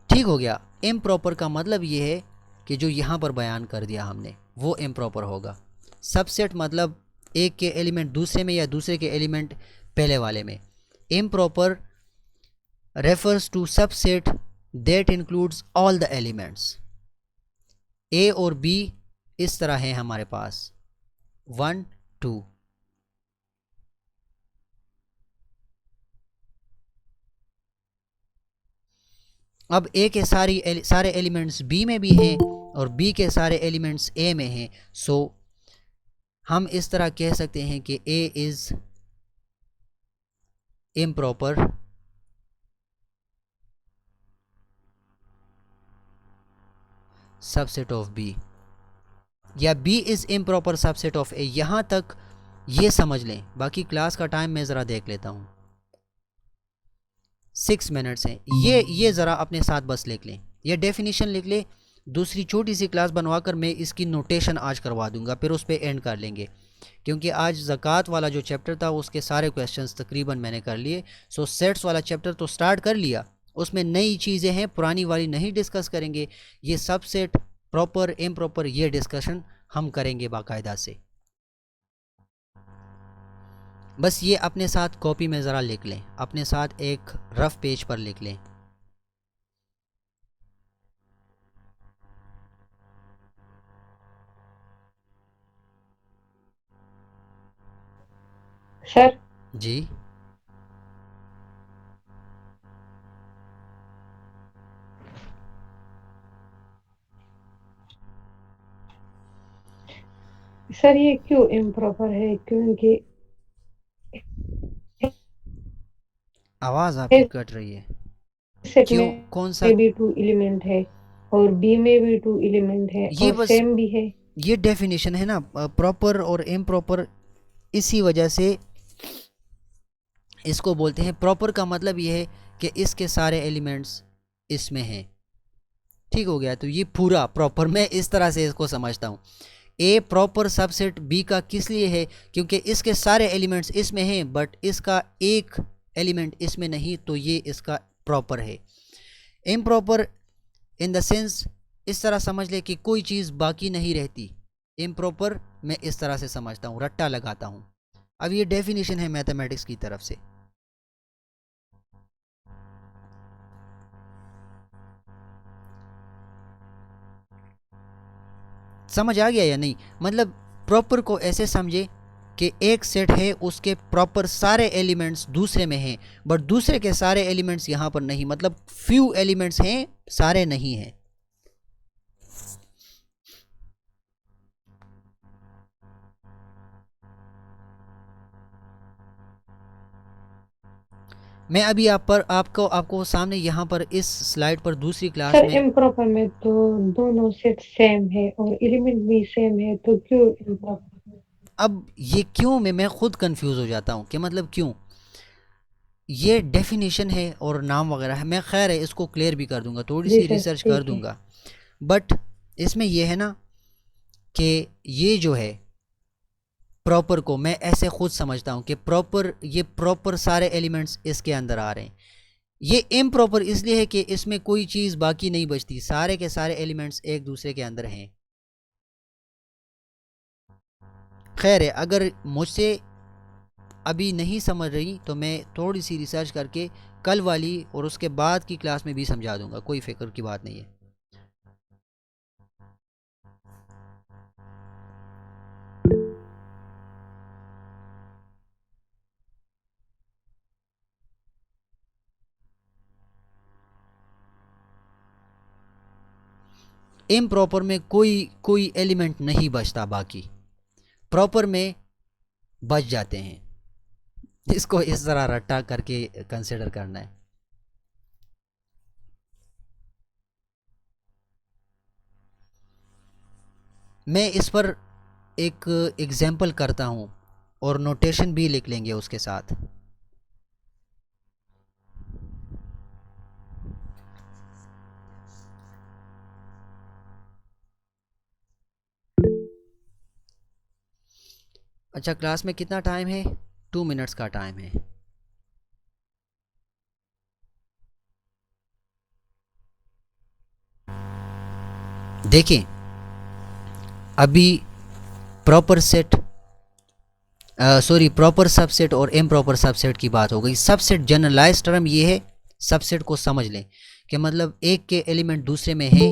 ठीक हो गया। इम्प्रॉपर का मतलब ये है कि जो यहाँ पर बयान कर दिया हमने वो इम्प्रॉपर होगा। सबसेट मतलब एक के एलिमेंट दूसरे में या दूसरे के एलिमेंट पहले वाले में। Improper refers to subset that includes all the elements. A और बी इस तरह हैं हमारे पास, 1 2। अब ए के सारे एलिमेंट्स बी में भी हैं और बी के सारे एलिमेंट्स ए में हैं। सो हम इस तरह कह सकते हैं कि A is improper subset of B, या B is improper subset of A. यहां तक ये समझ लें, बाकी क्लास का टाइम मैं ज़रा देख लेता हूं, 6 मिनट्स हैं। ये ज़रा अपने साथ बस लिख लें, ये डेफिनेशन लिख लें। दूसरी छोटी सी क्लास बनवाकर मैं इसकी नोटेशन आज करवा दूंगा, फिर उस पर एंड कर लेंगे, क्योंकि आज ज़कात वाला जो चैप्टर था उसके सारे क्वेश्चंस तकरीबन मैंने कर लिए। सो सेट्स वाला चैप्टर तो स्टार्ट कर लिया, उसमें नई चीज़ें हैं, पुरानी वाली नहीं डिस्कस करेंगे। ये सबसेट, प्रॉपर, इम्प्रॉपर, ये डिस्कशन हम करेंगे बाकायदा से। बस ये अपने साथ कॉपी में ज़रा लिख लें, अपने साथ एक रफ पेज पर लिख लें। सर जी सर ये क्यों इम्प्रॉपर है? क्योंकि आवाज़ आपकी कट रही है। सेट क्यों? में कौन सा? भी 2 एलिमेंट है और बी में भी 2 एलिमेंट है ये और बस सेम भी है। ये डेफिनेशन है ना, प्रॉपर और इम्प्रॉपर, इसी वजह से इसको बोलते हैं। प्रॉपर का मतलब ये है कि इसके सारे एलिमेंट्स इसमें हैं। ठीक हो गया? तो ये पूरा प्रॉपर, मैं इस तरह से इसको समझता हूँ। ए प्रॉपर सबसेट बी का किस लिए है? क्योंकि इसके सारे एलिमेंट्स इसमें हैं बट इसका एक एलिमेंट इसमें नहीं, तो ये इसका प्रॉपर है। इम्प्रॉपर इन द सेंस इस तरह समझ ले कि कोई चीज़ बाकी नहीं रहती। इम्प्रॉपर मैं इस तरह से समझता हूँ, रट्टा लगाता हूँ। अब ये डेफिनेशन है मैथमेटिक्स की तरफ से। समझ आ गया या नहीं? मतलब प्रॉपर को ऐसे समझे कि एक सेट है, उसके प्रॉपर सारे एलिमेंट्स दूसरे में हैं बट दूसरे के सारे एलिमेंट्स यहाँ पर नहीं, मतलब फ्यू एलिमेंट्स हैं, सारे नहीं हैं। मैं अभी आपको सामने यहाँ पर इस स्लाइड पर दूसरी क्लास सर में, इम्प्रॉपर में तो दोनों सेट सेम है और एलिमेंट भी सेम है, तो क्यों इम्प्रॉपर? अब ये क्यों में मैं खुद कंफ्यूज हो जाता हूँ कि मतलब क्यों। ये डेफिनेशन है और नाम वगैरह है, मैं खैर है इसको क्लियर भी कर दूंगा, थोड़ी जी सी सर रिसर्च कर ठीक है। दूंगा। बट इसमें यह है ना कि ये जो है प्रॉपर को मैं ऐसे खुद समझता हूँ कि प्रॉपर, ये प्रॉपर सारे एलिमेंट्स इसके अंदर आ रहे हैं। ये इम्प्रॉपर इसलिए है कि इसमें कोई चीज़ बाकी नहीं बचती, सारे के सारे एलिमेंट्स एक दूसरे के अंदर हैं। खैर है, अगर मुझसे अभी नहीं समझ रही तो मैं थोड़ी सी रिसर्च करके कल वाली और उसके बाद की क्लास में भी समझा दूंगा, कोई फिक्र की बात नहीं है। इम्प्रॉपर में कोई एलिमेंट नहीं बचता, बाकी प्रॉपर में बच जाते हैं। इसको इस तरह रट्टा करके कंसिडर करना है। मैं इस पर एक एग्जाम्पल करता हूँ और नोटेशन भी लिख लेंगे उसके साथ। अच्छा, क्लास में कितना टाइम है? 2 मिनट्स का टाइम है। देखें, अभी proper set, sorry, proper subset और इम्प्रॉपर सबसेट की बात हो गई। सबसेट जनरलाइज टर्म ये है, सबसेट को समझ लें कि मतलब एक के एलिमेंट दूसरे में है,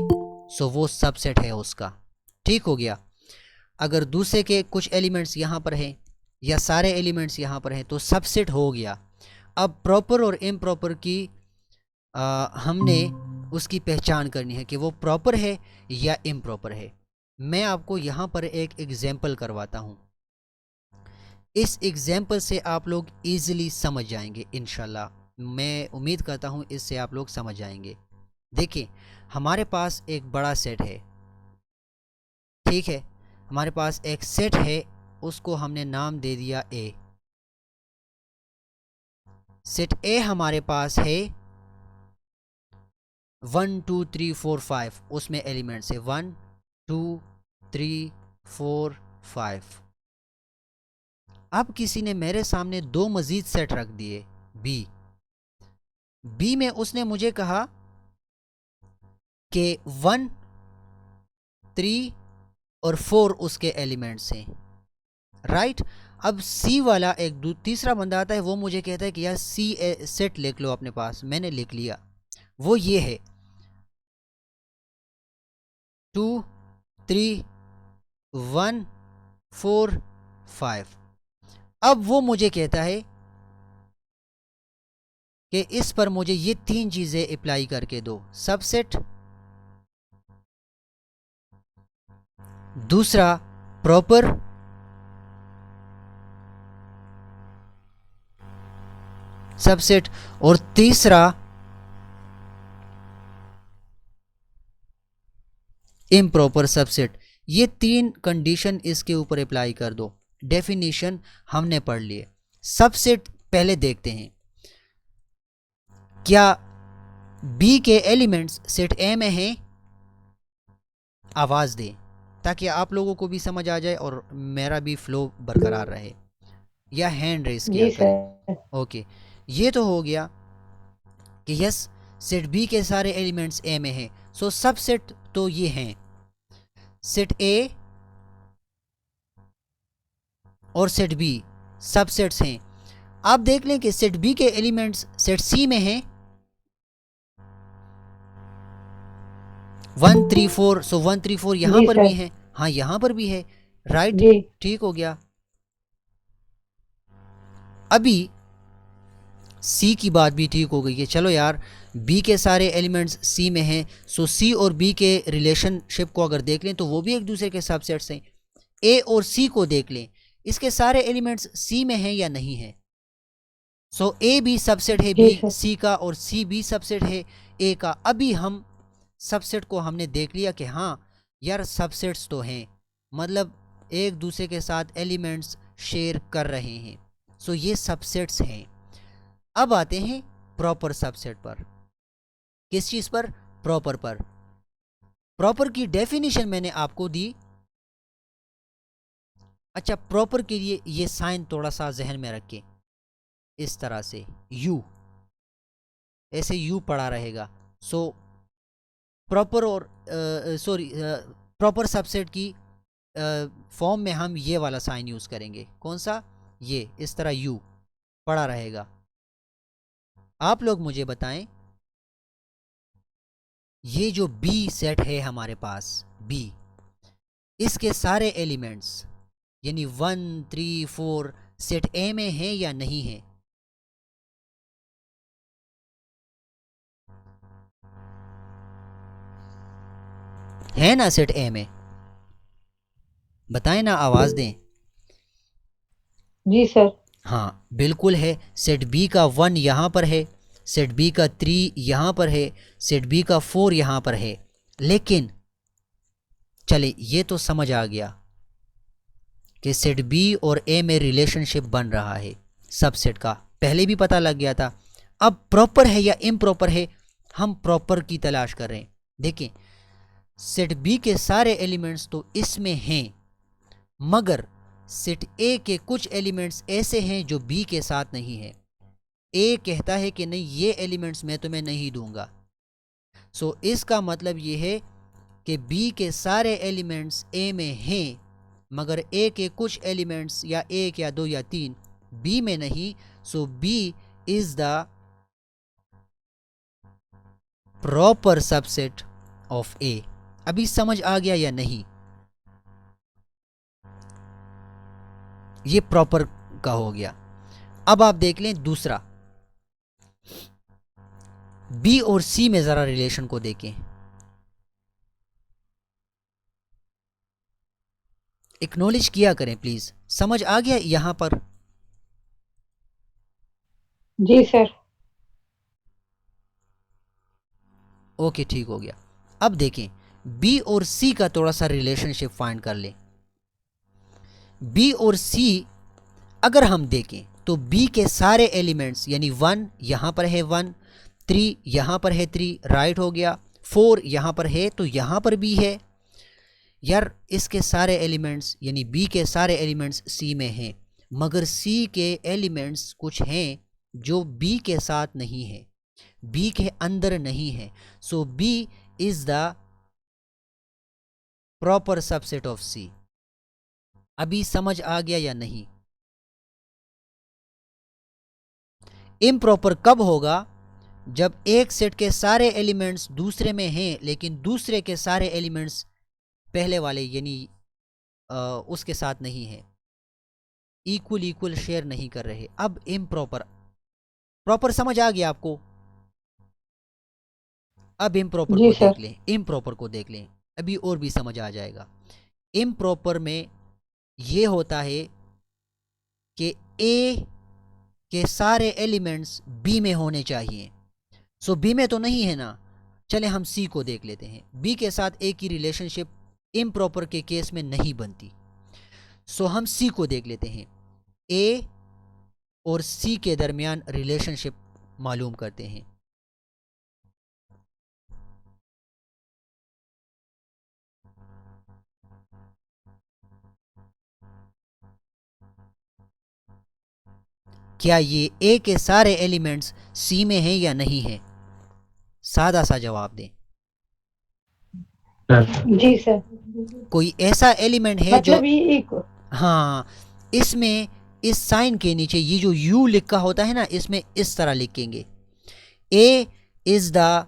सो वो सबसेट है उसका। ठीक हो गया? अगर दूसरे के कुछ एलिमेंट्स यहाँ पर हैं या सारे एलिमेंट्स यहाँ पर हैं तो सबसेट हो गया। अब प्रॉपर और इम्प्रॉपर की हमने उसकी पहचान करनी है कि वो प्रॉपर है या इम्प्रॉपर है। मैं आपको यहाँ पर एक एग्जाम्पल करवाता हूँ। इस एग्जाम्पल से आप लोग इजीली समझ जाएंगे इंशाल्लाह। मैं उम्मीद करता हूँ इससे आप लोग समझ जाएंगे। देखिए, हमारे पास एक बड़ा सेट है, ठीक है। हमारे पास एक सेट है, उसको हमने नाम दे दिया ए। सेट ए हमारे पास है 1 2 3 4 5, उसमें एलिमेंट्स है 1 2 3 4 5। अब किसी ने मेरे सामने दो मजीद सेट रख दिए बी में उसने मुझे कहा कि 1 3 और 4 उसके एलिमेंट्स हैं, राइट। अब सी वाला एक तीसरा बंदा आता है, वो मुझे कहता है कि यार सी सेट लिख लो अपने पास। मैंने लिख लिया, वो ये है 2 3 1 4 5। अब वो मुझे कहता है कि इस पर मुझे ये तीन चीजें अप्लाई करके दो, सबसेट, दूसरा प्रॉपर, सबसेट, और तीसरा इम्प्रॉपर सबसेट। ये तीन कंडीशन इसके ऊपर अप्लाई कर दो। डेफिनेशन हमने पढ़ लिए। सबसेट पहले देखते हैं। क्या बी के एलिमेंट्स सेट ए में हैं? आवाज दें ताकि आप लोगों को भी समझ आ जाए और मेरा भी फ्लो बरकरार रहे, या हैंड रेस किया जी करें। सर। ओके, ये तो हो गया कि यस सेट बी के सारे एलिमेंट्स ए में हैं। सो सबसेट तो ये हैं, सेट ए और सेट बी सबसेट्स हैं। आप देख लें कि सेट बी के एलिमेंट्स सेट सी में हैं 1 3 4। सो 1 3 4 यहाँ जी पर सर। भी है, हाँ यहाँ पर भी है, राइट। जी ठीक हो गया। अभी सी की बात भी ठीक हो गई है। चलो यार, बी के सारे एलिमेंट्स सी में हैं, सो सी और बी के रिलेशनशिप को अगर देख लें तो वो भी एक दूसरे के सबसेट्स हैं। ए और सी को देख लें, इसके सारे एलिमेंट्स सी में हैं या नहीं है। सो ए भी सबसेट है जी बी सर। सी का, और सी भी सबसेट है ए का। अभी हम सबसेट को हमने देख लिया कि हाँ यार सबसेट्स तो हैं, मतलब एक दूसरे के साथ एलिमेंट्स शेयर कर रहे हैं। सो ये सबसेट्स हैं। अब आते हैं प्रॉपर सबसेट पर। किस चीज पर? प्रॉपर पर। प्रॉपर की डेफिनेशन मैंने आपको दी। अच्छा, प्रॉपर के लिए ये साइन थोड़ा सा जहन में रखें, इस तरह से यू, ऐसे यू पड़ा रहेगा। सो प्रॉपर और प्रॉपर सबसेट की फॉर्म में हम ये वाला साइन यूज करेंगे। कौन सा? ये, इस तरह यू पड़ा रहेगा। आप लोग मुझे बताएं, ये जो बी सेट है हमारे पास, बी, इसके सारे एलिमेंट्स यानी 1 3 4 सेट ए में है या नहीं है? है ना सेट ए में? बताएं ना, आवाज दें। जी सर। हाँ बिल्कुल है। सेट बी का 1 यहाँ पर है, सेट बी का 3 यहाँ पर है, सेट बी का 4 यहाँ पर है। लेकिन चले, ये तो समझ आ गया कि सेट बी और ए में रिलेशनशिप बन रहा है सबसेट का, पहले भी पता लग गया था। अब प्रॉपर है या इम्प्रॉपर है, हम प्रॉपर की तलाश कर रहे हैं। देखें, सेट बी के सारे एलिमेंट्स तो इसमें हैं, मगर सेट ए के कुछ एलिमेंट्स ऐसे हैं जो बी के साथ नहीं है। ए कहता है कि नहीं, ये एलिमेंट्स मैं तुम्हें नहीं दूंगा। सो इसका मतलब ये है कि बी के सारे एलिमेंट्स ए में हैं, मगर ए के कुछ एलिमेंट्स या एक या दो या तीन बी में नहीं। So B is the proper subset of A. अभी समझ आ गया या नहीं? ये प्रॉपर का हो गया। अब आप देख लें दूसरा, बी और सी में ज़रा रिलेशन को देखें। एक्नॉलेज किया करें प्लीज़। समझ आ गया यहाँ पर? जी सर। ओके, ठीक हो गया। अब देखें बी और सी का थोड़ा सा रिलेशनशिप फाइंड कर लें। बी और सी अगर हम देखें तो बी के सारे एलिमेंट्स यानी 1 यहाँ पर है 1, 3 यहाँ पर है 3, राइट हो गया, 4 यहाँ पर है तो यहाँ पर भी है। यार इसके सारे एलिमेंट्स यानी बी के सारे एलिमेंट्स सी में हैं, मगर सी के एलिमेंट्स कुछ हैं जो बी के साथ नहीं है, बी के अंदर नहीं है। So B is the proper subset of C. अभी समझ आ गया या नहीं? इम्प्रॉपर कब होगा? जब एक सेट के सारे एलिमेंट्स दूसरे में हैं लेकिन दूसरे के सारे एलिमेंट्स पहले वाले यानी उसके साथ नहीं है, इक्वल इक्वल शेयर नहीं कर रहे। अब इम्प्रॉपर, प्रॉपर समझ आ गया आपको? अब इम्प्रॉपर जी को सर। देख लें, इम्प्रॉपर को देख लें, अभी और भी समझ आ जाएगा। इम्प्रॉपर में ये होता है कि ए के सारे एलिमेंट्स बी में होने चाहिए। सो बी में तो नहीं है ना, चले हम सी को देख लेते हैं। बी के साथ ए की रिलेशनशिप इम्प्रॉपर के केस में नहीं बनती। सो हम सी को देख लेते हैं। ए और सी के दरमियान रिलेशनशिप मालूम करते हैं। क्या ये ए के सारे एलिमेंट्स सी में हैं या नहीं है? सादा सा जवाब दें। जी सर। कोई ऐसा एलिमेंट है जो, मतलब ये एक। हाँ, इसमें इस साइन के नीचे ये जो यू लिखा होता है ना, इसमें इस तरह लिखेंगे A is the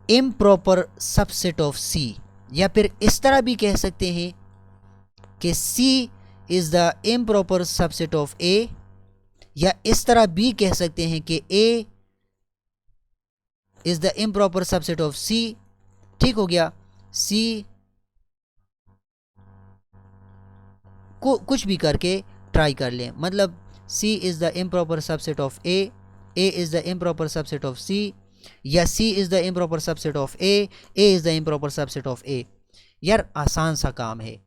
improper subset of C, या फिर इस तरह भी कह सकते हैं कि C is the improper subset of A, या इस तरह भी कह सकते हैं कि A is the improper subset of C. ठीक हो गया। सी को कुछ भी करके ट्राई कर लें, मतलब C is the improper subset of A is the improper subset of C, या C is the improper subset of A is the improper subset of A. यार आसान सा काम है,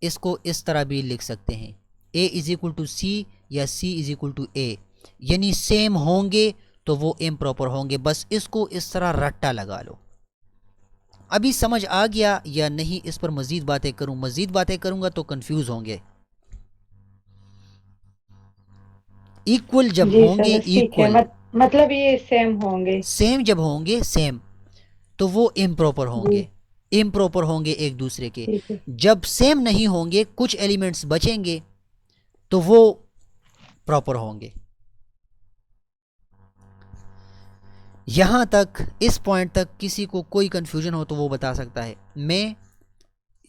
इसको इस तरह भी लिख सकते हैं, ए इज इक्वल टू सी या सी इज इक्वल टू ए, यानी सेम होंगे तो वो इम्प्रॉपर होंगे। बस इसको इस तरह रट्टा लगा लो। अभी समझ आ गया या नहीं? इस पर मजीद बातें करूं? मजीद बातें करूंगा तो कंफ्यूज होंगे। इक्वल जब जी होंगे, सर ठीक है। इक्वल मतलब ये सेम होंगे। सेम जब होंगे, सेम, तो वो इम्प्रॉपर जी होंगे, इम्प्रॉपर होंगे एक दूसरे के। ठीक है। जब सेम नहीं होंगे, कुछ एलिमेंट्स बचेंगे, तो वो प्रॉपर होंगे। यहां तक, इस पॉइंट तक किसी को कोई कंफ्यूजन हो तो वो बता सकता है। मैं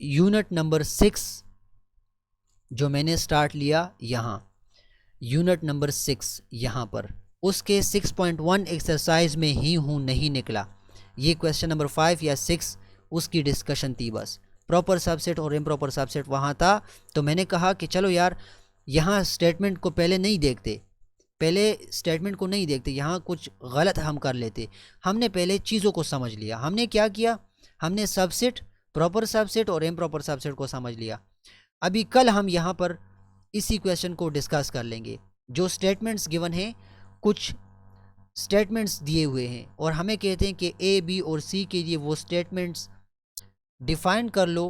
यूनिट नंबर 6 जो मैंने स्टार्ट लिया यहाँ, यूनिट नंबर 6 यहाँ पर, उसके 6.1 एक्सरसाइज में ही हूँ, नहीं निकला। ये क्वेश्चन नंबर 5 या 6 उसकी डिस्कशन थी बस। प्रॉपर सबसेट और इम्प्रॉपर सबसेट वहाँ था, तो मैंने कहा कि चलो यार यहाँ स्टेटमेंट को पहले नहीं देखते, पहले स्टेटमेंट को नहीं देखते, यहाँ कुछ गलत हम कर लेते। हमने पहले चीज़ों को समझ लिया। हमने क्या किया? हमने सबसेट, प्रॉपर सबसेट और इम्प्रॉपर सबसेट को समझ लिया। अभी कल हम यहाँ पर इसी क्वेश्चन को डिस्कस कर लेंगे। जो स्टेटमेंट्स गिवन हैं, कुछ स्टेटमेंट्स दिए हुए हैं और हमें कहते हैं कि ए बी और सी के लिए वो स्टेटमेंट्स डिफाइन कर लो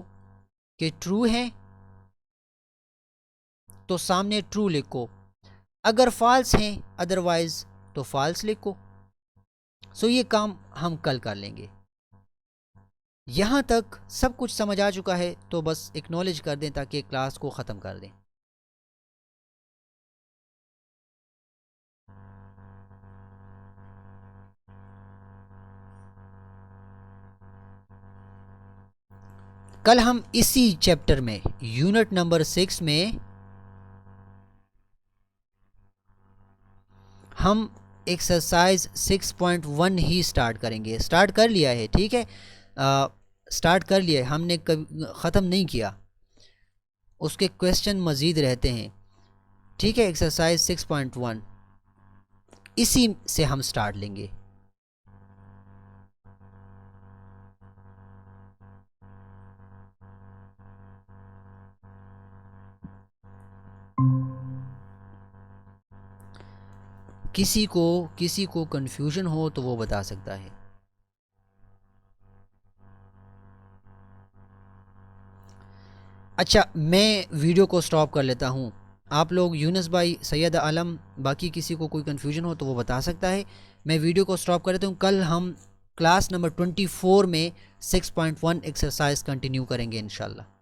कि ट्रू हैं तो सामने ट्रू लिखो, अगर फॉल्स हैं अदरवाइज तो फॉल्स लिखो। सो ये काम हम कल कर लेंगे। यहाँ तक सब कुछ समझ आ चुका है तो बस एक्नॉलेज कर दें ताकि क्लास को ख़त्म कर दें। कल हम इसी चैप्टर में यूनिट नंबर 6 में हम एक्सरसाइज 6.1 ही स्टार्ट करेंगे। स्टार्ट कर लिया है, ठीक है, स्टार्ट कर लिया है, हमने कभी ख़त्म नहीं किया, उसके क्वेश्चन मज़ीद रहते हैं, ठीक है। एक्सरसाइज 6.1 इसी से हम स्टार्ट लेंगे। किसी को कंफ्यूजन हो तो वो बता सकता है। अच्छा, मैं वीडियो को स्टॉप कर लेता हूँ। आप लोग, यूनुस भाई, सैयद आलम, बाकी किसी को कोई कन्फ्यूजन हो तो वो बता सकता है। मैं वीडियो को स्टॉप कर देता हूँ। कल हम क्लास नंबर 24 में 6.1 एक्सरसाइज कंटिन्यू करेंगे इंशाल्लाह।